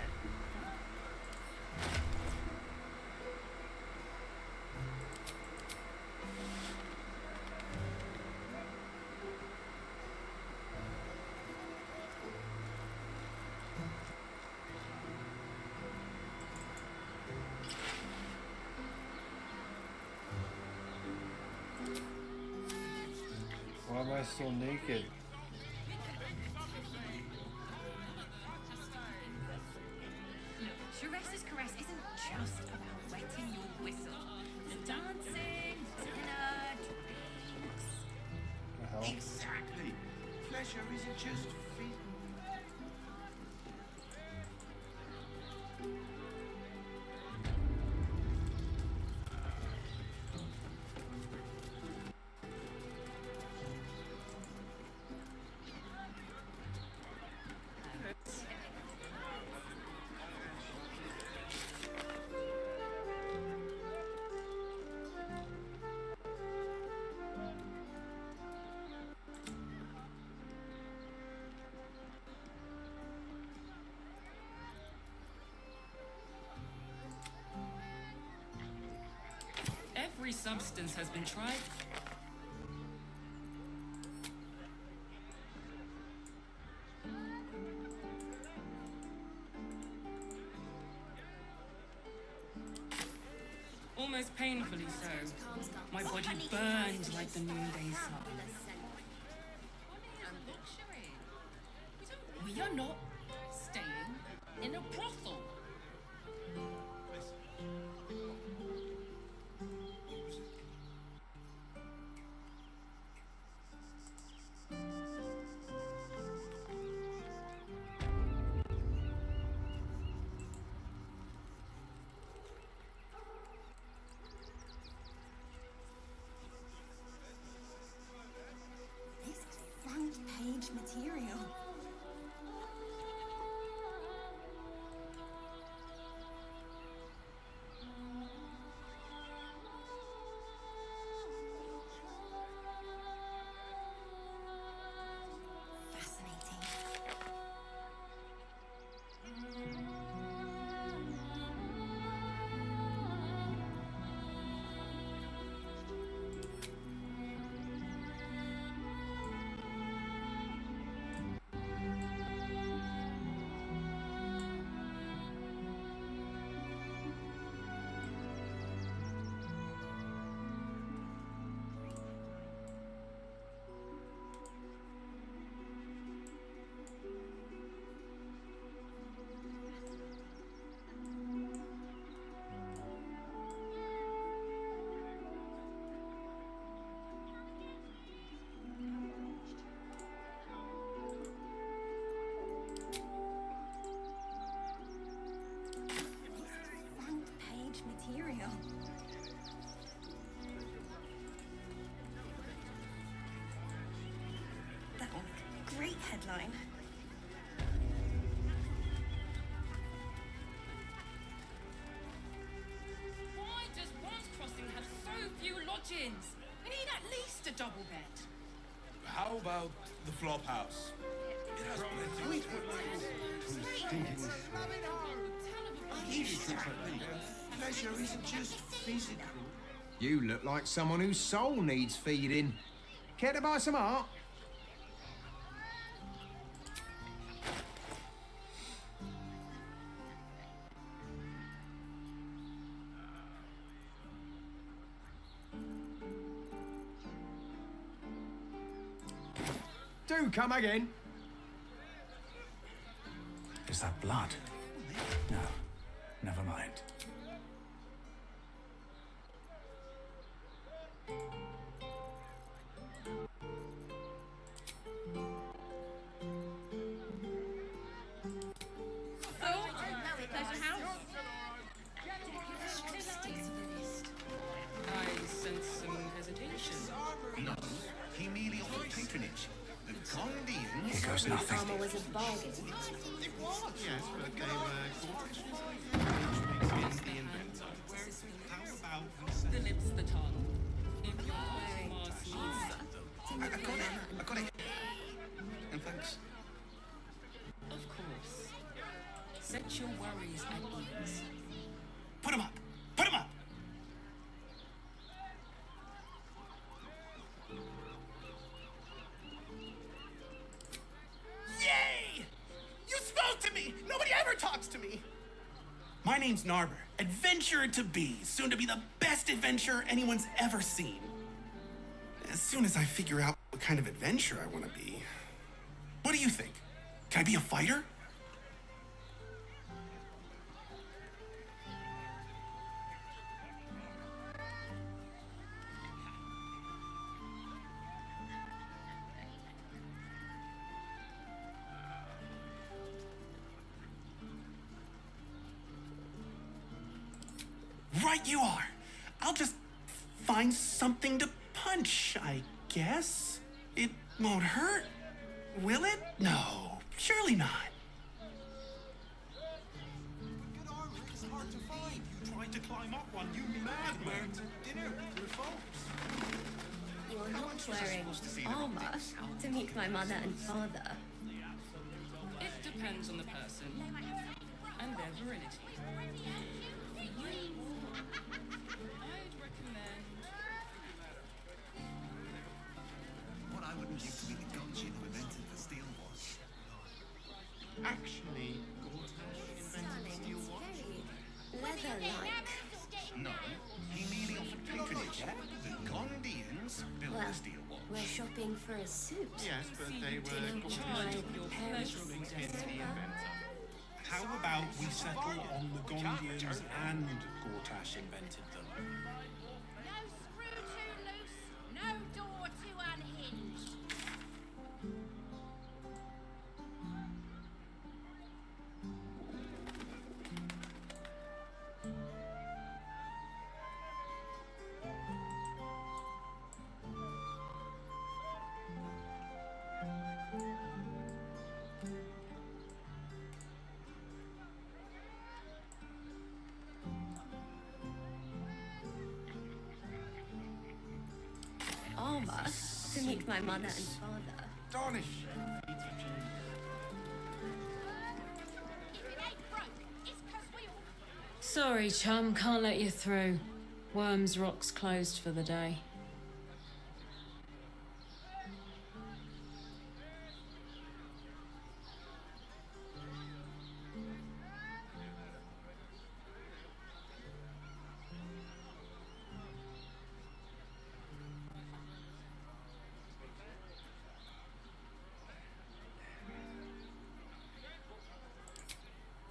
Why am I still naked? Sharesa's caress isn't just about wetting your whistle. The dancing, dinner, drinks. The hell? Exactly. Pleasure isn't just physical. Every substance has been tried. Almost painfully so. My body burned like the noonday sun. We are not staying in a brothel. This is front page material. Material. That will make a great headline. Why does Wands Crossing have so few lodgings? We need at least a double bed. How about the flop house? It has plenty of Pleasure isn't just physical. You look like someone whose soul needs feeding. Care to buy some art? Do come again. Is that blood? No, never mind. knows nothing. Armor was a bargain. It was. Yes, but they were which makes him the inventor. How about we The lips, the tongue. I got it. And thanks. Of course. Set your worries at ease. Put him up! Put him up! Yay! You spoke to me! Nobody ever talks to me! My name's Narber, adventurer to be, soon to be the best adventurer anyone's ever seen. As soon as I figure out what kind of adventurer I want to be. What do you think? Can I be a fighter? Right you are. I'll just find something to punch, I guess. It won't hurt, will it? No, surely not. Good armor is hard to find. You tried to climb up one, you madman. Dinner with your folks. You're not wearing armor to meet my mother and father. It depends on the person and their virility. I'd recommend. What I wouldn't give to be the Gungeon who invented the steel watch. Actually, Gortash invented the steel watch? Leather-like. No, he merely offered patronage. The Gondians built Well, the steel watch. we're shopping for a suit. Yes, but they were My parents. in the inventor. How about we settle on the Gondians and Gortash invented them? No screw too loose, no door too unhinged. Armor to meet my mother and father. Darnish! If it ain't broke, it's 'cause we all... Sorry, chum, can't let you through. Worms Rock's closed for the day.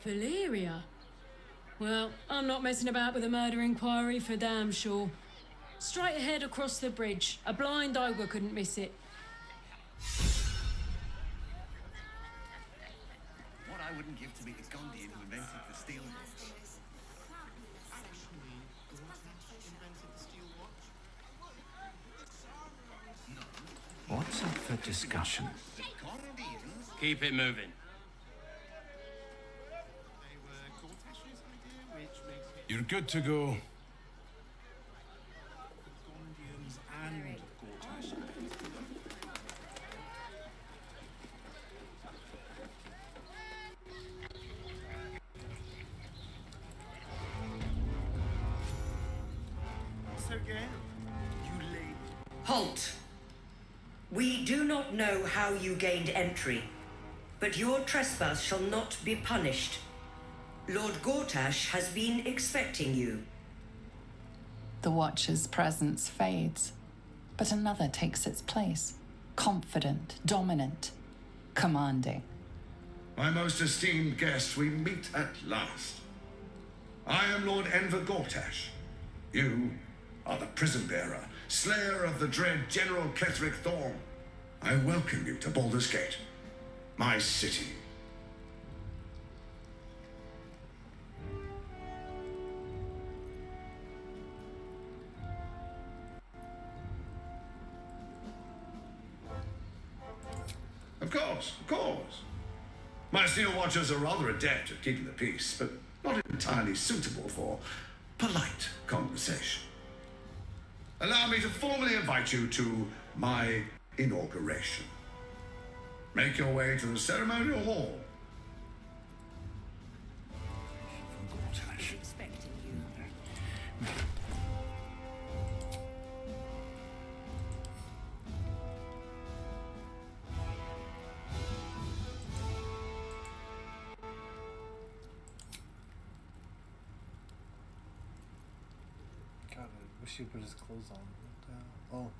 Valeria? Well, I'm not messing about with a murder inquiry for damn sure. Straight ahead across the bridge. A blind ogre couldn't miss it. What I wouldn't give to be the Gondian who invented the steel watch. Actually, Gortash invented the steel watch? No. What's up for discussion? The Gondians, Keep it moving. they were Gortash's idea, which makes it You're good to go. Gondians and Gortash invented them. Sergei, you late. Halt! We do not know how you gained entry, but your trespass shall not be punished. Lord Gortash has been expecting you. The Watcher's presence fades, but another takes its place. Confident, dominant, commanding. My most esteemed guest, we meet at last. I am Lord Enver Gortash. You are the prison bearer, slayer of the dread General Clethric Thorn. I welcome you to Baldur's Gate, my city. Of of course. My steel watchers are rather adept at keeping the peace, but not entirely suitable for polite conversation. Allow me to formally invite you to my inauguration. Make your way to the ceremonial hall. Expecting you. God, I wish he put his clothes on. What the hell? Oh.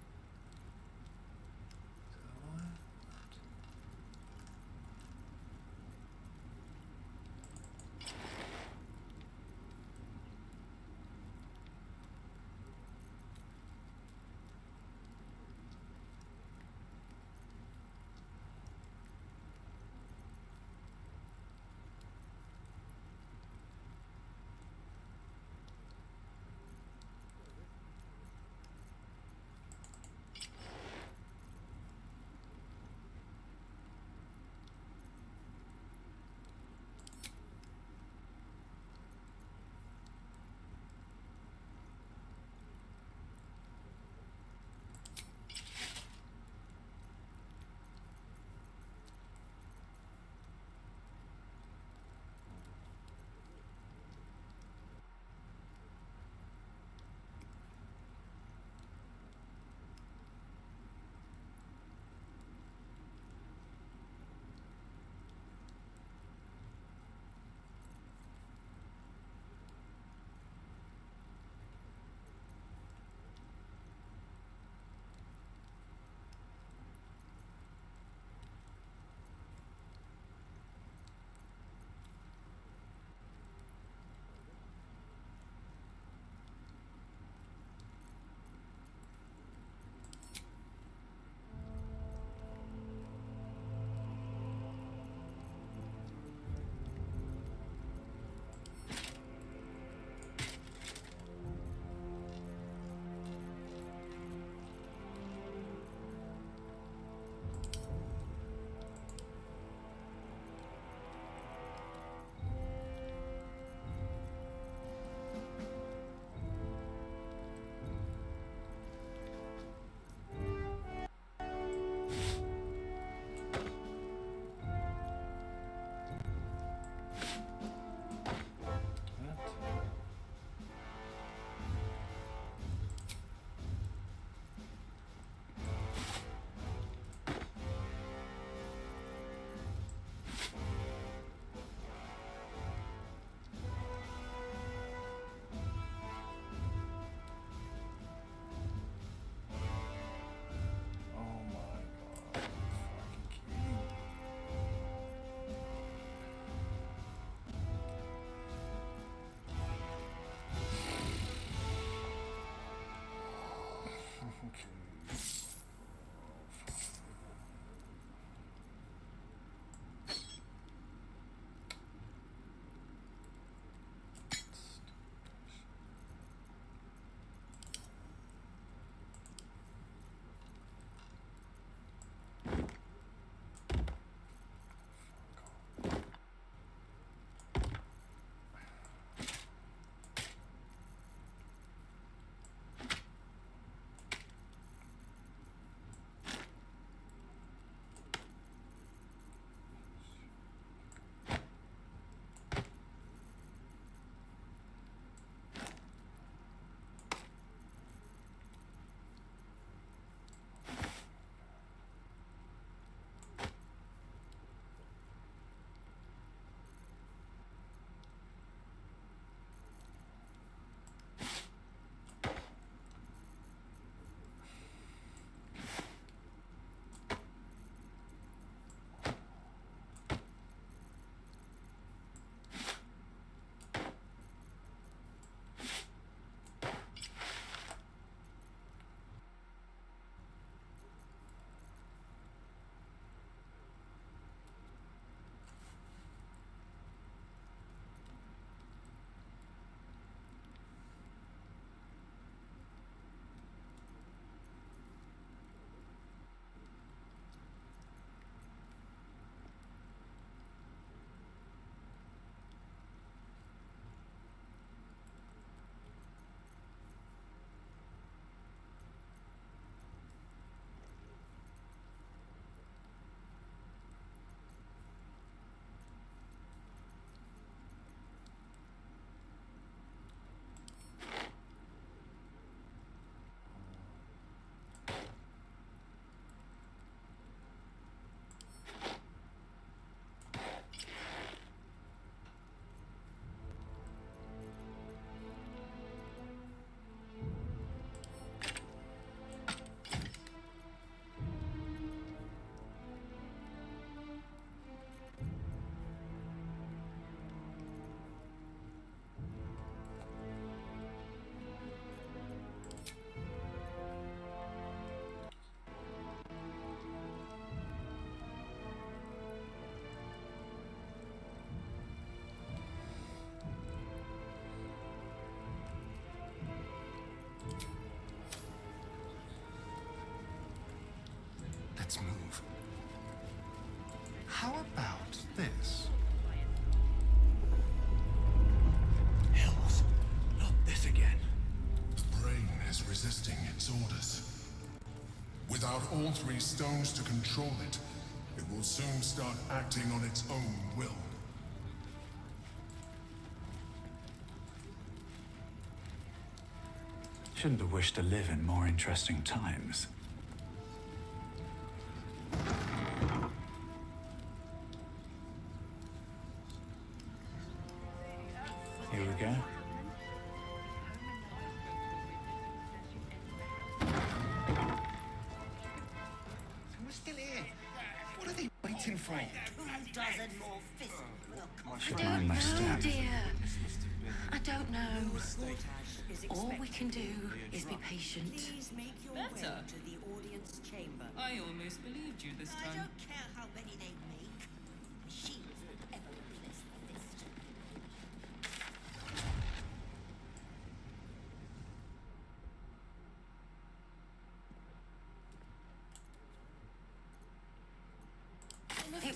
enough all three stones to control it, it will soon start acting on its own will. Shouldn't have wished to live in more interesting times. Here we go. We're still here. What are they waiting for? 2 dozen more fists will come. Should mind my step. Dear, I don't know. All we can do is be patient. Please make your Better. way to the audience chamber. I almost believed you this I time. don't care how many they make. Machines will ever replace the fist.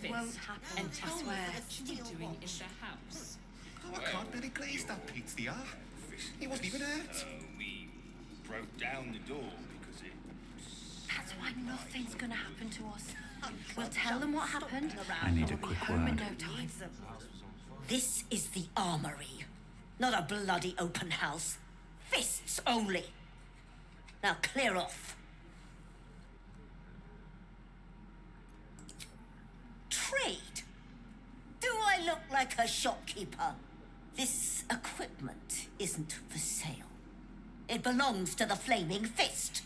It won't happen, And I tell me swear. what you were doing in the house. Oh, I can't really glaze that Pete's the R. He wasn't even hurt. We broke down the door because it... That's why nothing's gonna happen to us. We'll tell them what happened. I need a and we'll be quick home in word. no time. This is the armory, not a bloody open house. Fists only. Now clear off. Trade? Do I look like a shopkeeper? This equipment isn't for sale. It belongs to the Flaming Fist.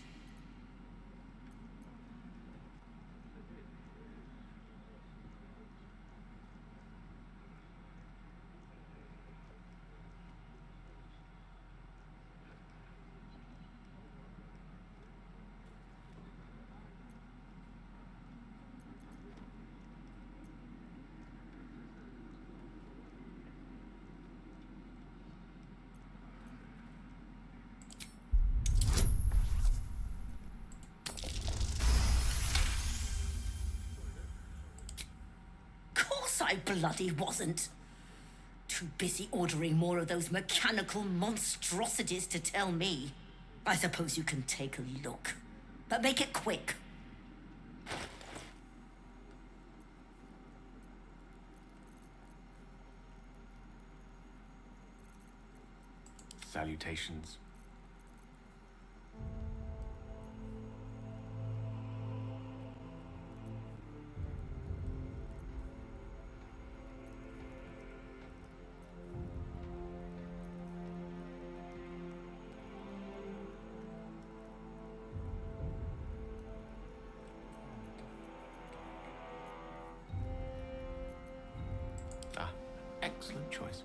I bloody wasn't. Too busy ordering more of those mechanical monstrosities to tell me. I suppose you can take a look, but make it quick. Salutations. Excellent choice.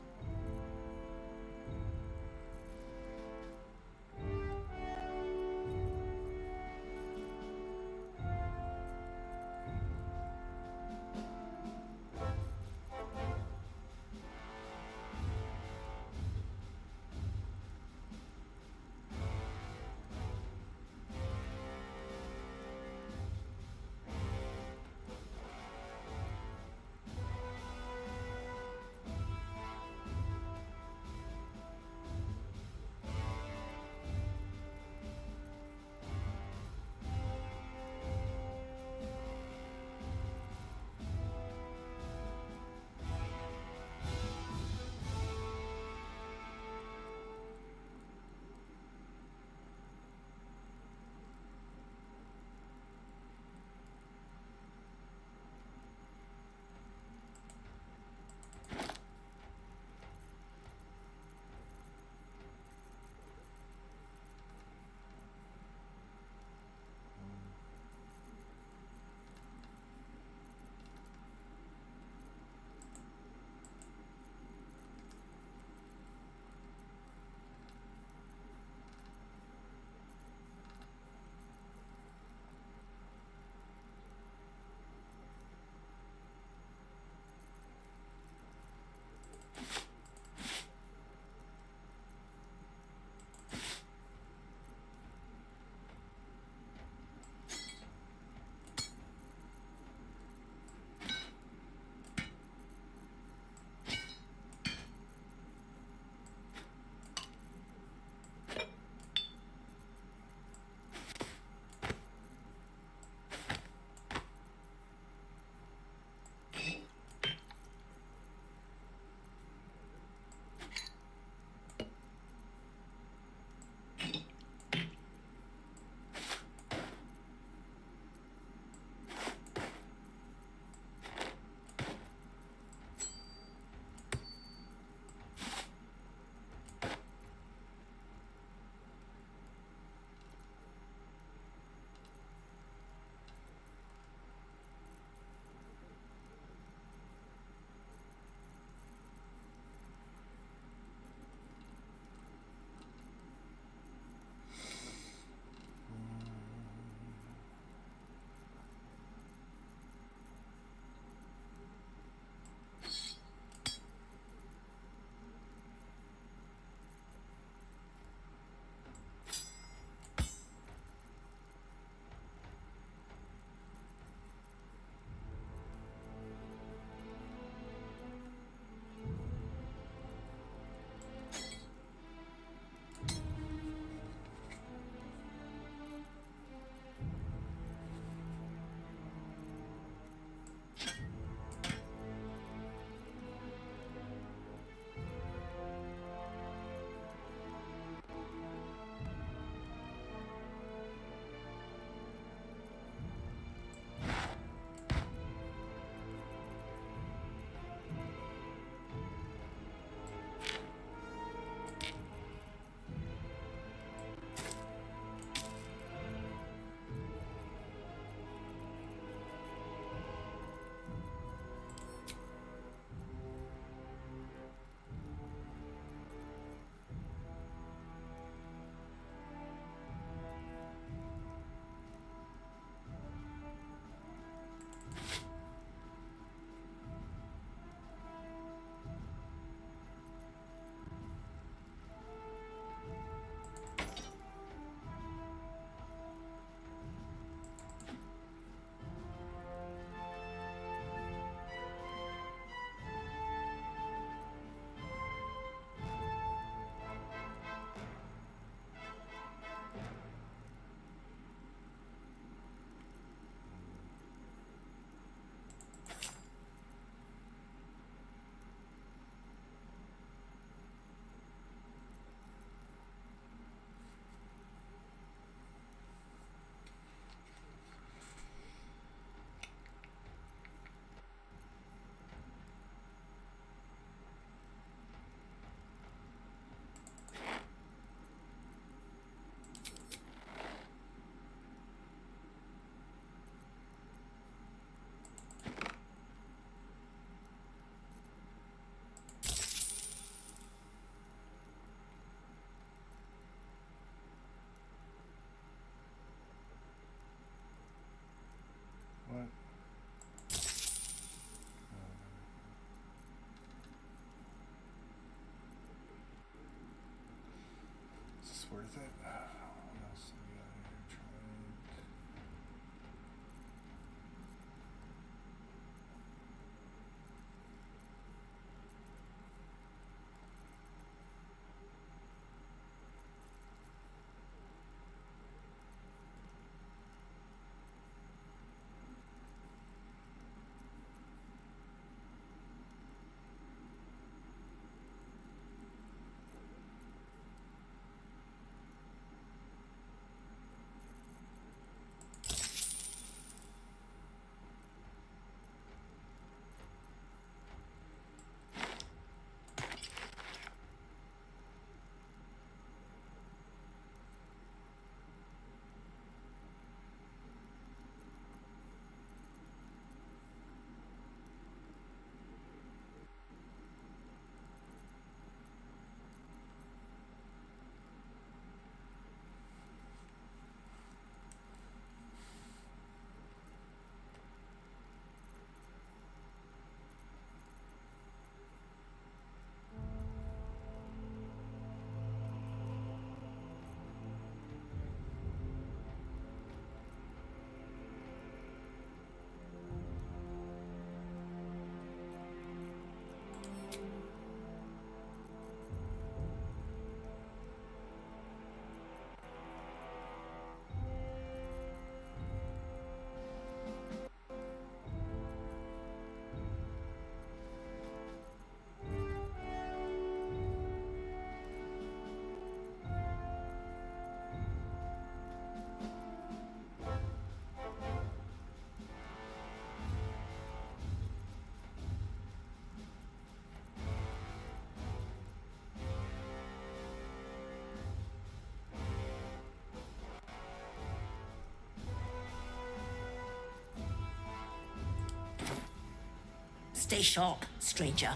Stay sharp, stranger.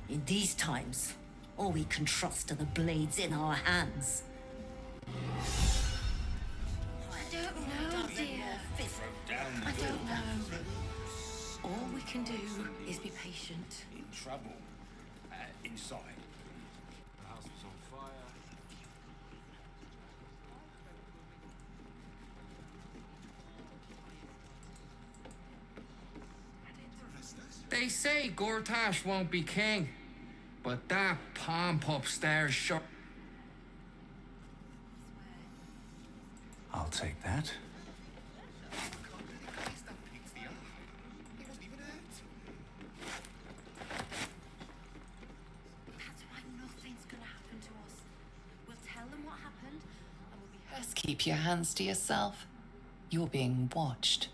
In these times, all we can trust are the blades in our hands. I don't know, dear. I don't know. All we can do is be patient. In trouble. Inside. The house was on fire. They say Gortash won't be king, but that pomp upstairs sure. I'll take that. That's why nothing's gonna happen to us. We'll tell them what happened, and we'll be. Best keep your hands to yourself. You're being watched.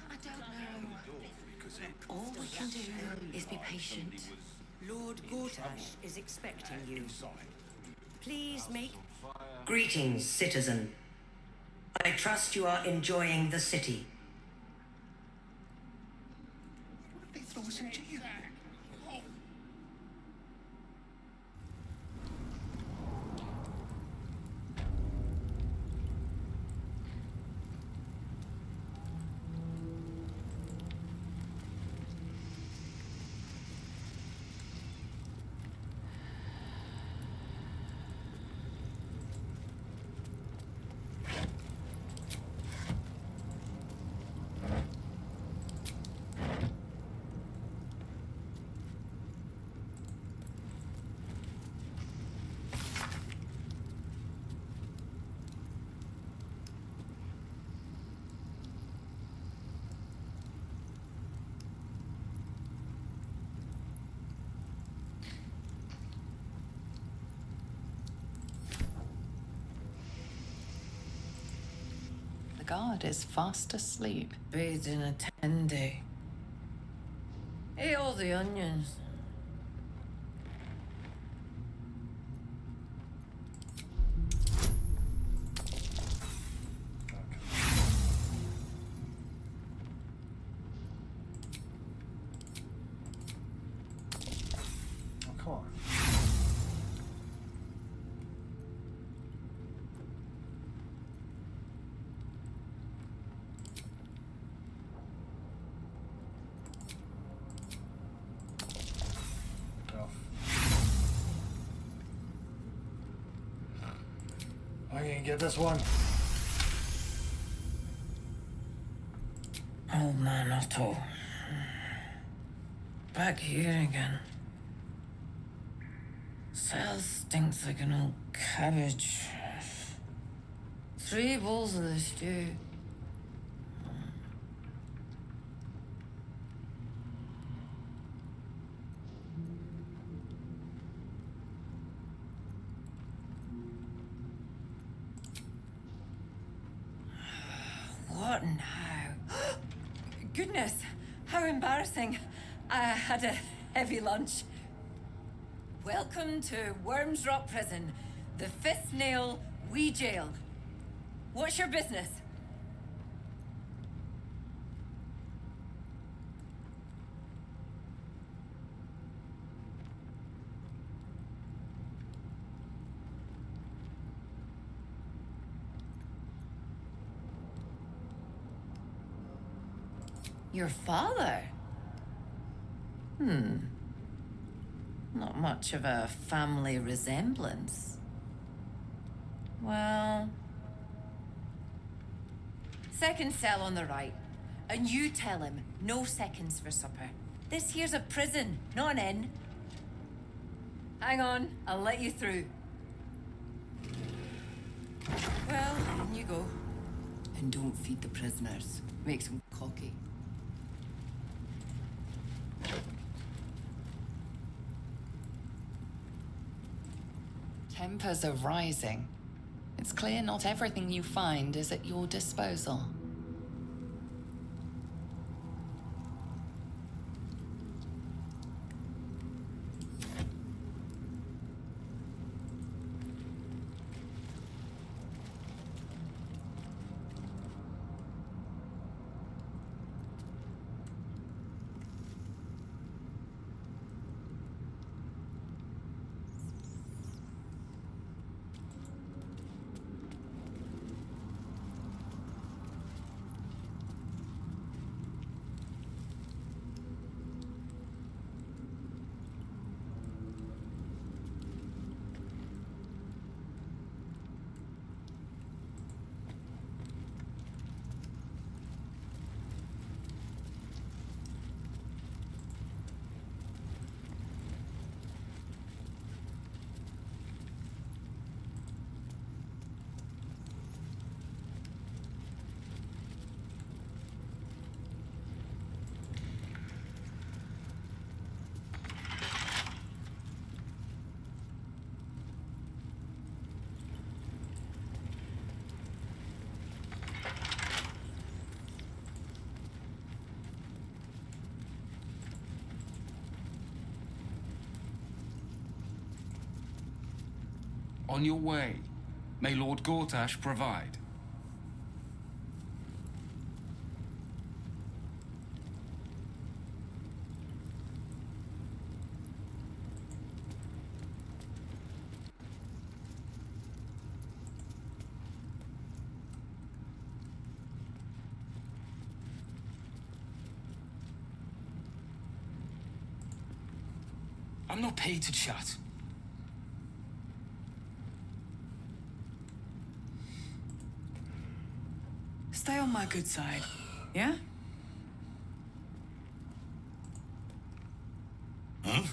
I don't know. All we can do is be patient. Lord Gortash is expecting you. Please make... Greetings, citizen. I trust you are enjoying the city. They throw us in jail. The guard is fast asleep. Bathed in a tendy. Ate all the onions. Oh, come on. I can get this one. Old man Otto. Back here again. Cell stinks like an old cabbage. 3 bowls of the stew. What now? Goodness, how embarrassing. I had a heavy lunch. Welcome to Worms Rock Prison, the 5th nail, wee jail. What's your business? Your father? Not much of a family resemblance. Well... Second cell on the right. And you tell him, no seconds for supper. This here's a prison, not an inn. Hang on, I'll let you through. Well, in you go. And don't feed the prisoners. Makes them cocky. Tempers are rising. It's clear not everything you find is at your disposal. On your way. May Lord Gortash provide. I'm not paid to chat. Stay on my good side, yeah? Huh?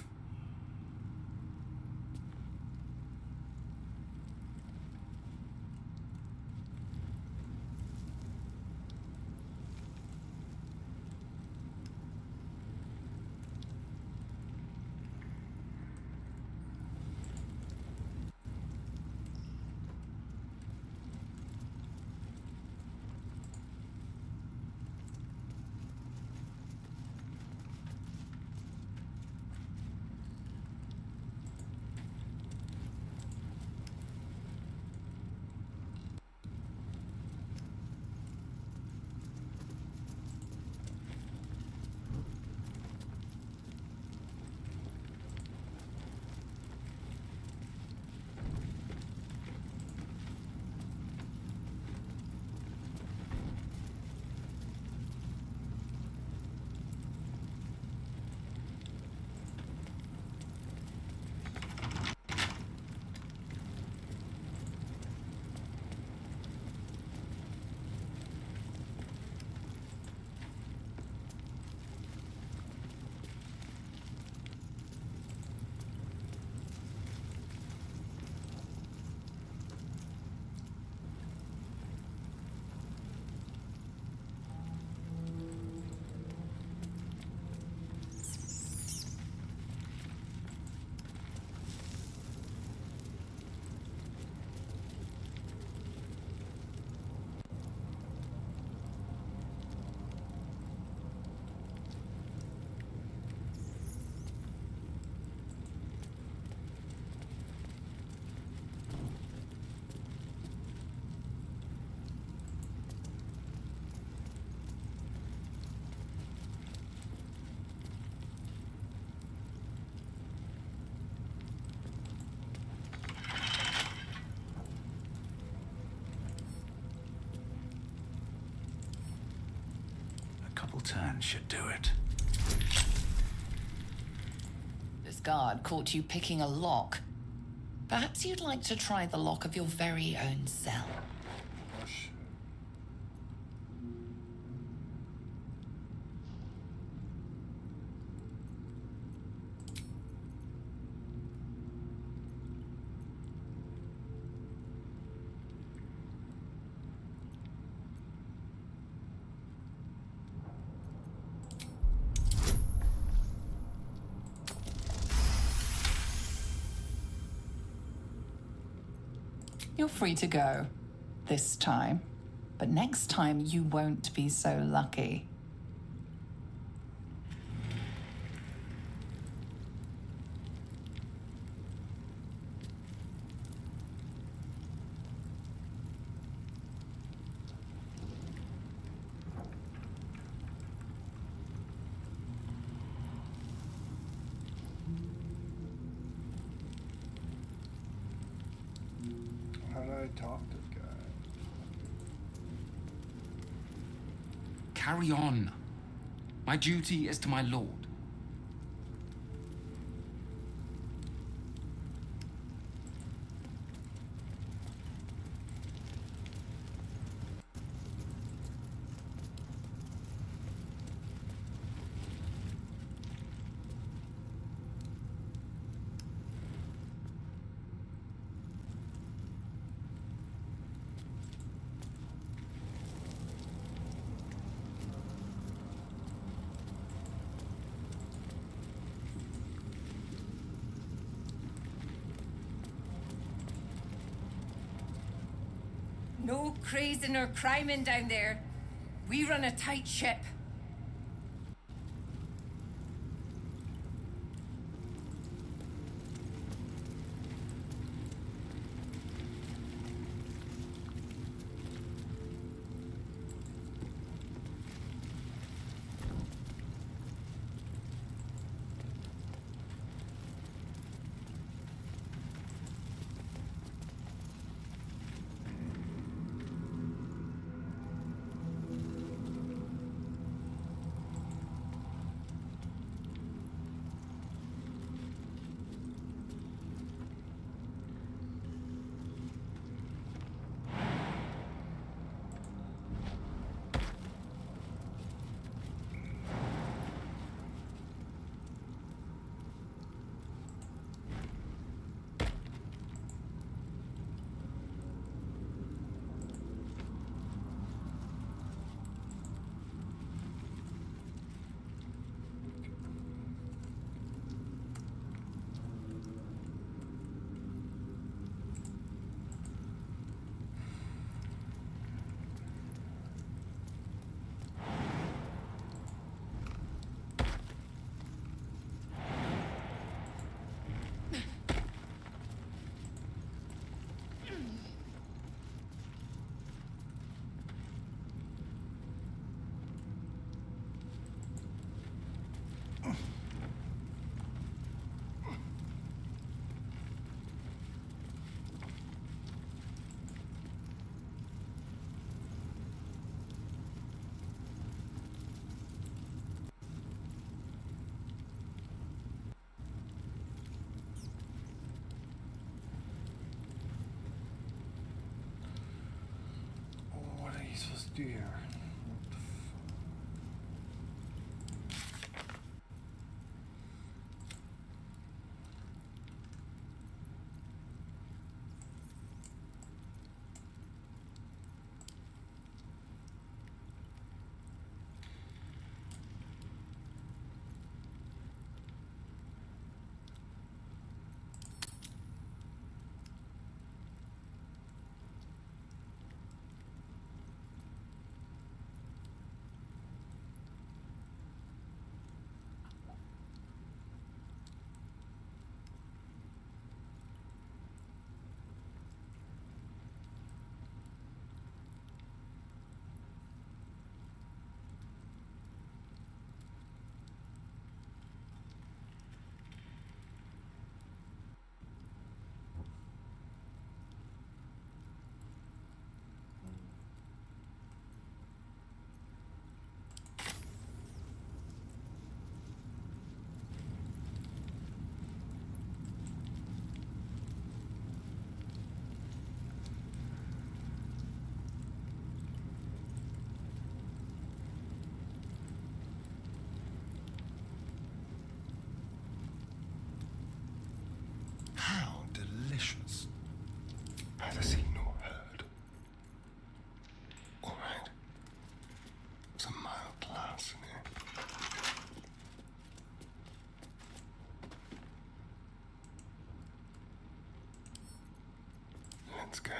Couple turns should do it. This guard caught you picking a lock. Perhaps you'd like to try the lock of your very own cell. Gosh. You're free to go. This time. But next time you won't be so lucky. How do I talk to the guy? Carry on. My duty is to my lord. No crazing or criming down there. We run a tight ship. do here? How delicious. Neither seen nor heard. All right. There's a mild glass in here. Let's go.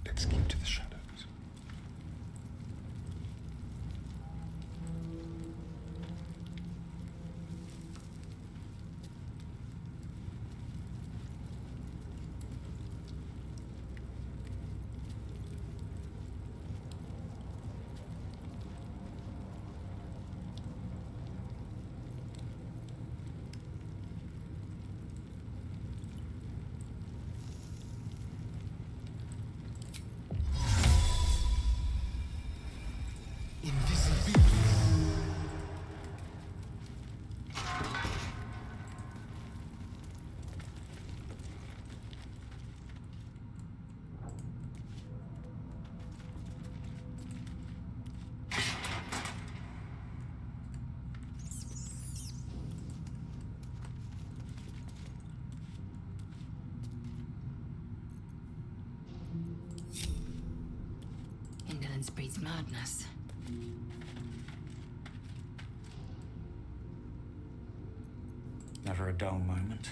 Let's keep to the shadows. Indolence breeds madness. Never a dull moment.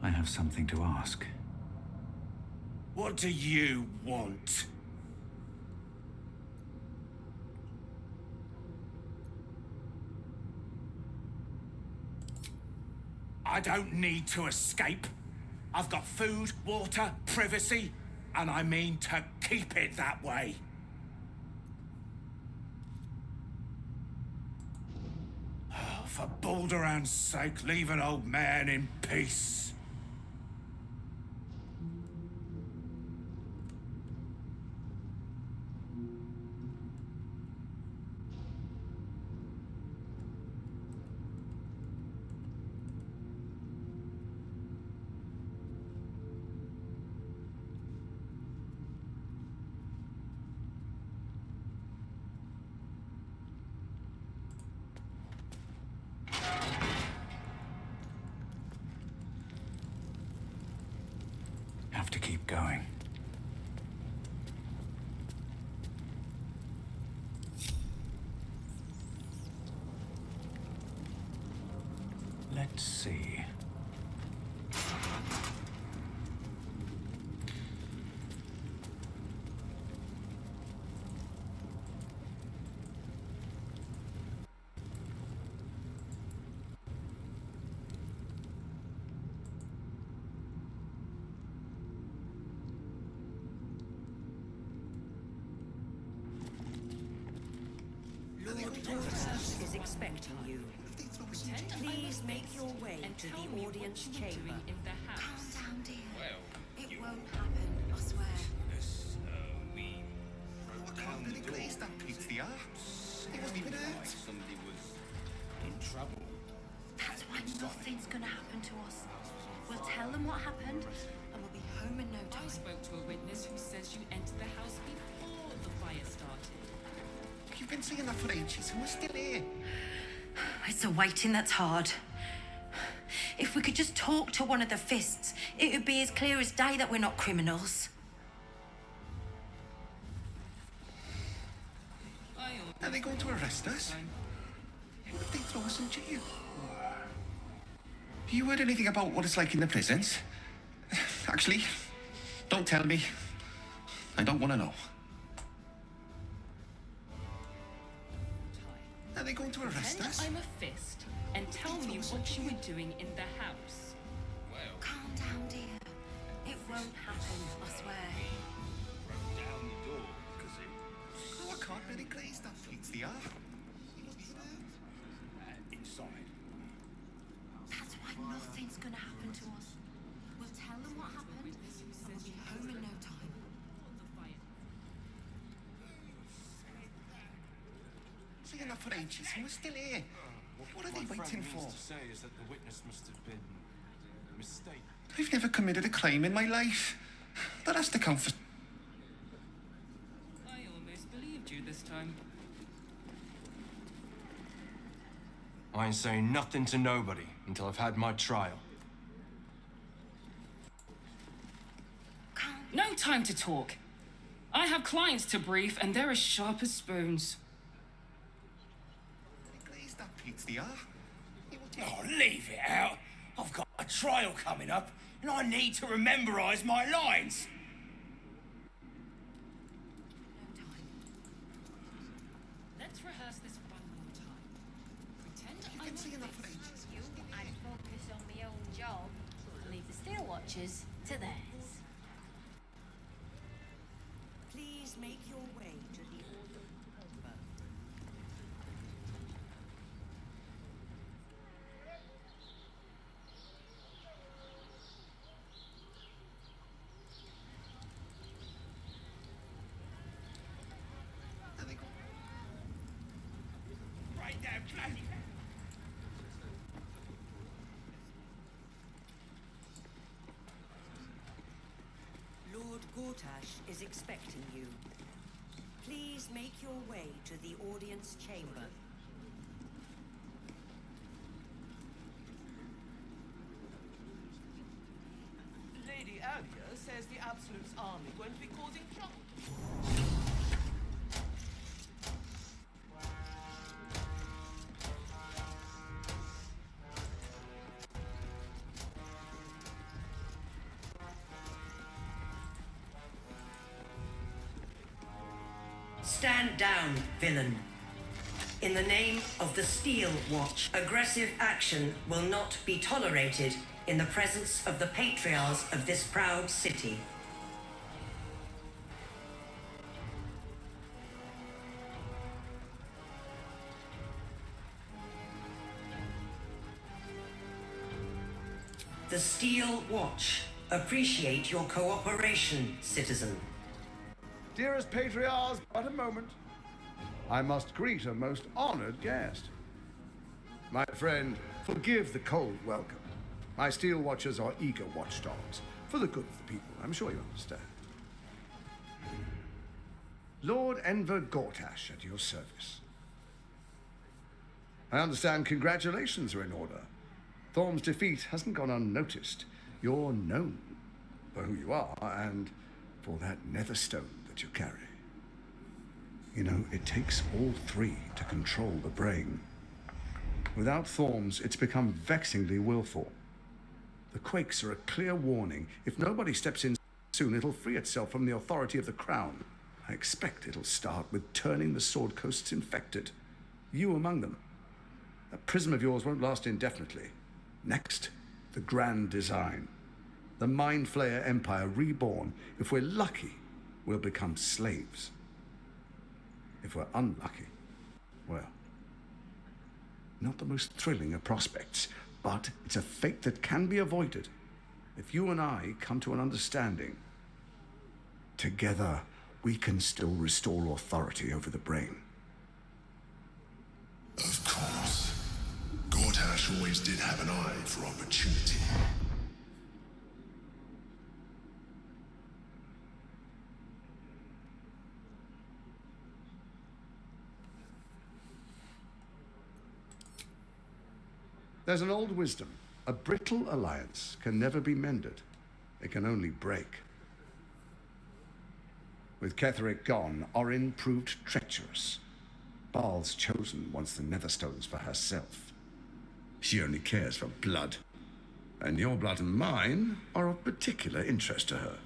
I have something to ask. What do you want? I don't need to escape. I've got food, water, privacy, and I mean to keep it that way. Oh, for Balduran's sake, leave an old man in peace. Have to keep going. Let's see. Lord Gortash is expecting you. Please make your way to the audience chamber. In the house. Calm down, dear. Well, It won't happen, I swear. we I can't really place that Pete's the art. He wasn't even hurt. somebody was in trouble. That's why nothing's gonna happen to us. We'll tell them what happened, and we'll be home in no I time. spoke to a witness who says you entered the house before the fire started. You've been saying that for ages and we're still here. It's the waiting that's hard. If we could just talk to one of the fists, it would be as clear as day that we're not criminals. Are they going to arrest us? What if they throw us in jail? You heard anything about what it's like in the prisons? Actually, don't tell me. I don't want to know. Are they going to arrest Pretend us? I'm a fist and tell me what you were doing in the house. Calm down, dear. It won't happen, I swear. Down the door, because Oh, I can't really place that Pete's the art. inside. That's why nothing's gonna happen to us. We'll tell them what happened, and we'll be home in no time. Saying that for ages and we're still here. What are they waiting for? To say is that the witness must have been mistaken. I've never committed a crime in my life. That has to count for... I almost believed you this time. I ain't saying nothing to nobody until I've had my trial. No time to talk. I have clients to brief, and they're as sharp as spoons. Place that Pete's the art. Oh, leave it out. I've got a trial coming up, and I need to rememberise my lines. Let's rehearse this one more time. Pretend I'm a fist. You and focus on my own job. Leave the steel watchers to theirs. Please make your way to the audience chamber. Right now, bloody. Lord Gortash is expecting you. Please make your way to the audience chamber. Lady Alia says the Absolute's army going to be causing trouble. Stand down, villain. In the name of the Steel Watch, aggressive action will not be tolerated in the presence of the patriarchs of this proud city. The Steel Watch appreciate your cooperation, citizen. Dearest patriarchs, but a moment. I must greet a most honored guest. My friend, forgive the cold welcome. My steel watchers are eager watchdogs, for the good of the people, I'm sure you understand. Lord Enver Gortash at your service. I understand congratulations are in order. Thorm's defeat hasn't gone unnoticed. You're known for who you are and for that nether stone that you carry. You know, it takes all three to control the brain. Without Thorms, it's become vexingly willful. The quakes are a clear warning. If nobody steps in soon, it'll free itself from the authority of the crown. I expect it'll start with turning the Sword Coasts infected. You among them. That prism of yours won't last indefinitely. Next, the grand design. The Mind Flayer Empire reborn. If we're lucky, we'll become slaves. If we're unlucky, well, not the most thrilling of prospects, but it's a fate that can be avoided if you and I come to an understanding. Together, we can still restore authority over the brain. Of course. Gortash always did have an eye for opportunity. There's an old wisdom. A brittle alliance can never be mended. It can only break. With Ketheric gone, Orin proved treacherous. Baal's chosen wants the Netherstones for herself. She only cares for blood. And your blood and mine are of particular interest to her.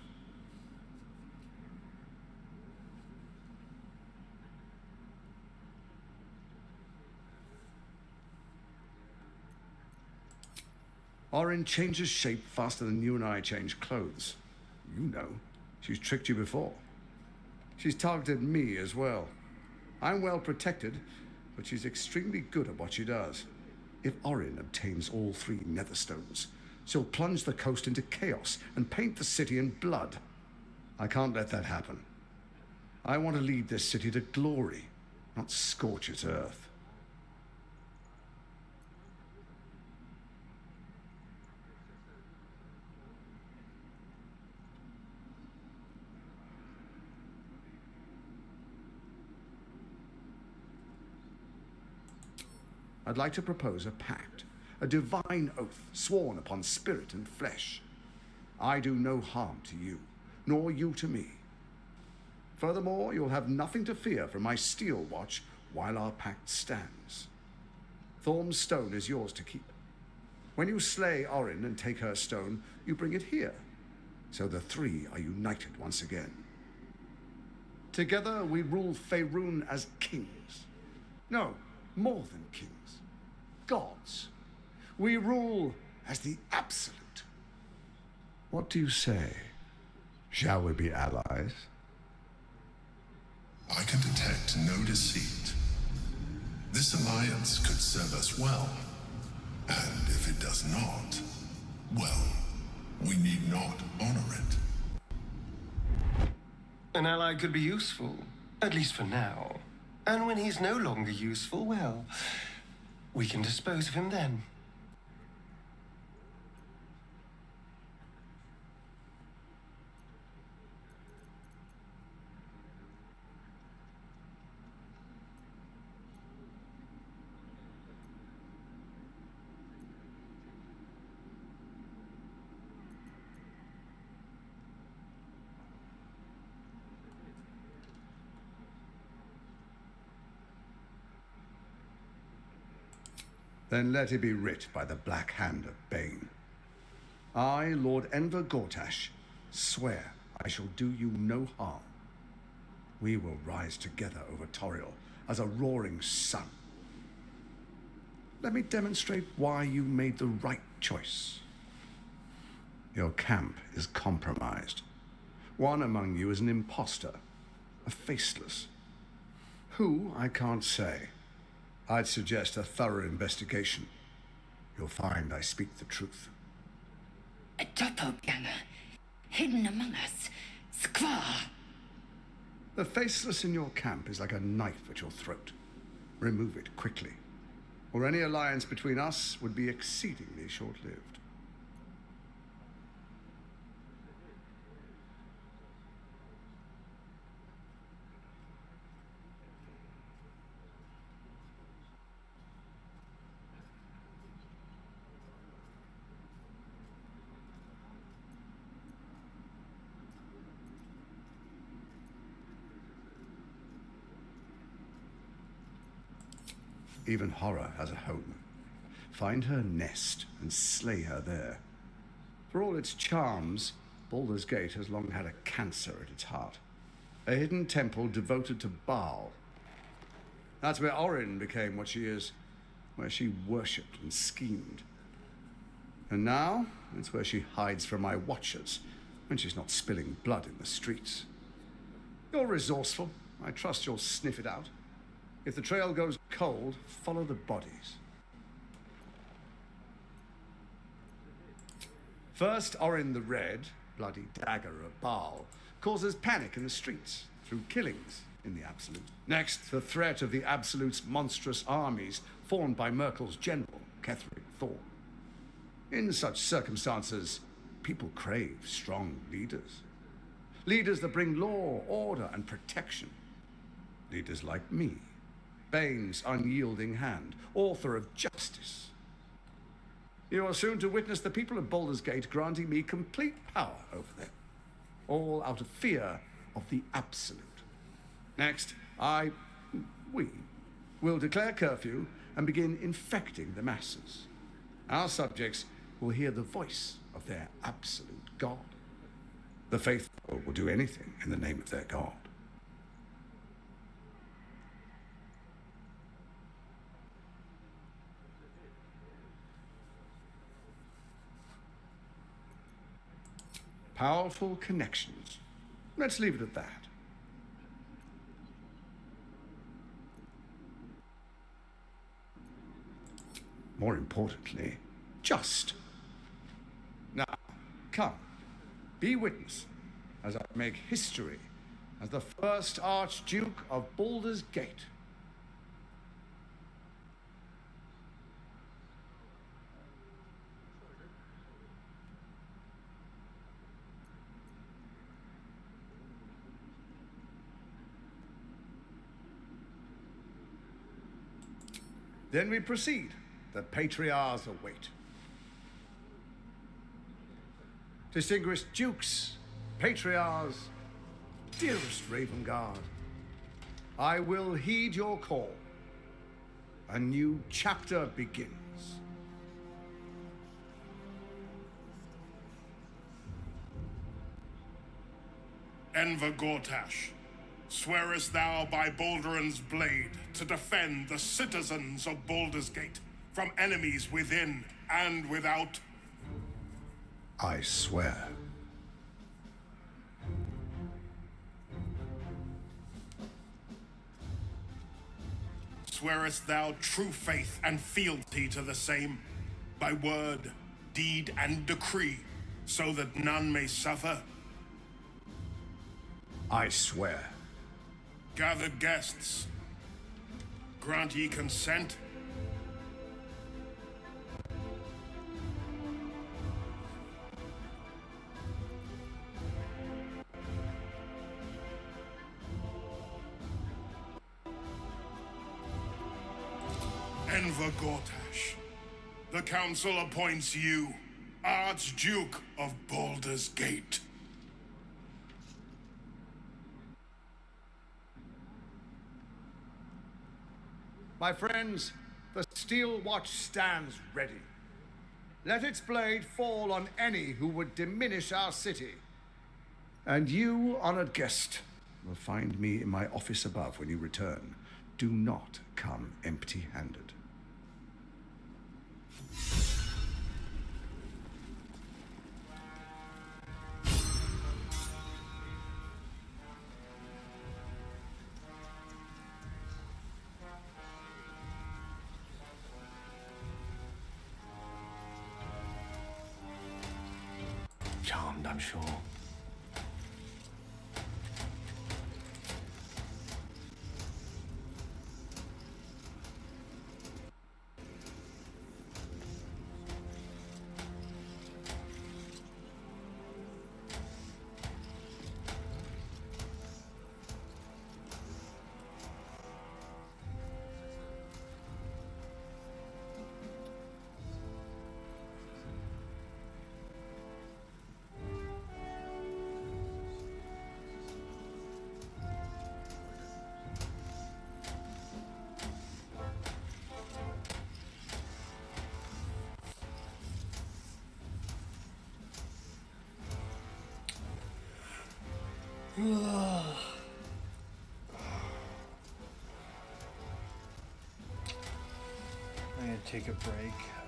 Orin changes shape faster than you and I change clothes. You know, she's tricked you before. She's targeted me as well. I'm well protected, but she's extremely good at what she does. If Orin obtains all 3 Netherstones, she'll plunge the coast into chaos and paint the city in blood. I can't let that happen. I want to lead this city to glory, not scorch its earth. I'd like to propose a pact, a divine oath sworn upon spirit and flesh. I do no harm to you, nor you to me. Furthermore, you'll have nothing to fear from my steel watch while our pact stands. Thorm's stone is yours to keep. When you slay Orin and take her stone, you bring it here, so the 3 are united once again. Together we rule Faerun as kings. No, more than kings. Gods. We rule as the absolute. What do you say? Shall we be allies? I can detect no deceit. This alliance could serve us well. And if it does not, well, we need not honor it. An ally could be useful, at least for now. And when he's no longer useful, well, we can dispose of him then. Then let it be writ by the black hand of Bane. I, Lord Enver Gortash, swear I shall do you no harm. We will rise together over Toriel as a roaring sun. Let me demonstrate why you made the right choice. Your camp is compromised. One among you is an imposter, a faceless. Who, I can't say. I'd suggest a thorough investigation. You'll find I speak the truth. A doppelganger, hidden among us. Squaw! The faceless in your camp is like a knife at your throat. Remove it quickly, or any alliance between us would be exceedingly short-lived. Even horror has a home. Find her nest and slay her there. For all its charms, Baldur's Gate has long had a cancer at its heart. A hidden temple devoted to Baal. That's where Orin became what she is, where she worshipped and schemed. And now, it's where she hides from my watchers, when she's not spilling blood in the streets. You're resourceful. I trust you'll sniff it out. If the trail goes cold, follow the bodies. First, Orin the Red, bloody dagger of Baal, causes panic in the streets through killings in the Absolute. Next, the threat of the Absolute's monstrous armies formed by Merkel's general, Ketheric Thorn. In such circumstances, people crave strong leaders. Leaders that bring law, order, and protection. Leaders like me, Bane's unyielding hand, author of justice. You are soon to witness the people of Baldur's Gate granting me complete power over them, all out of fear of the Absolute. Next, we will declare curfew and begin infecting the masses. Our subjects will hear the voice of their absolute God. The faithful will do anything in the name of their God. Powerful connections. Let's leave it at that. More importantly, just. Now, come, be witness as I make history as the first Archduke of Baldur's Gate. Then we proceed. The patriarchs await. Distinguished dukes, patriarchs, dearest Ravengard, I will heed your call. A new chapter begins. Enver Gortash, swearest thou by Balduran's blade to defend the citizens of Baldur's Gate from enemies within and without? I swear. Swearest thou true faith and fealty to the same, by word, deed, and decree, so that none may suffer? I swear. Gather guests. Grant ye consent? Enver Gortash, the Council appoints you Archduke of Baldur's Gate. My friends, the steel watch stands ready. Let its blade fall on any who would diminish our city. And you, honored guest, will find me in my office above when you return. Do not come empty-handed. Charmed, I'm sure. I'm gonna take a break.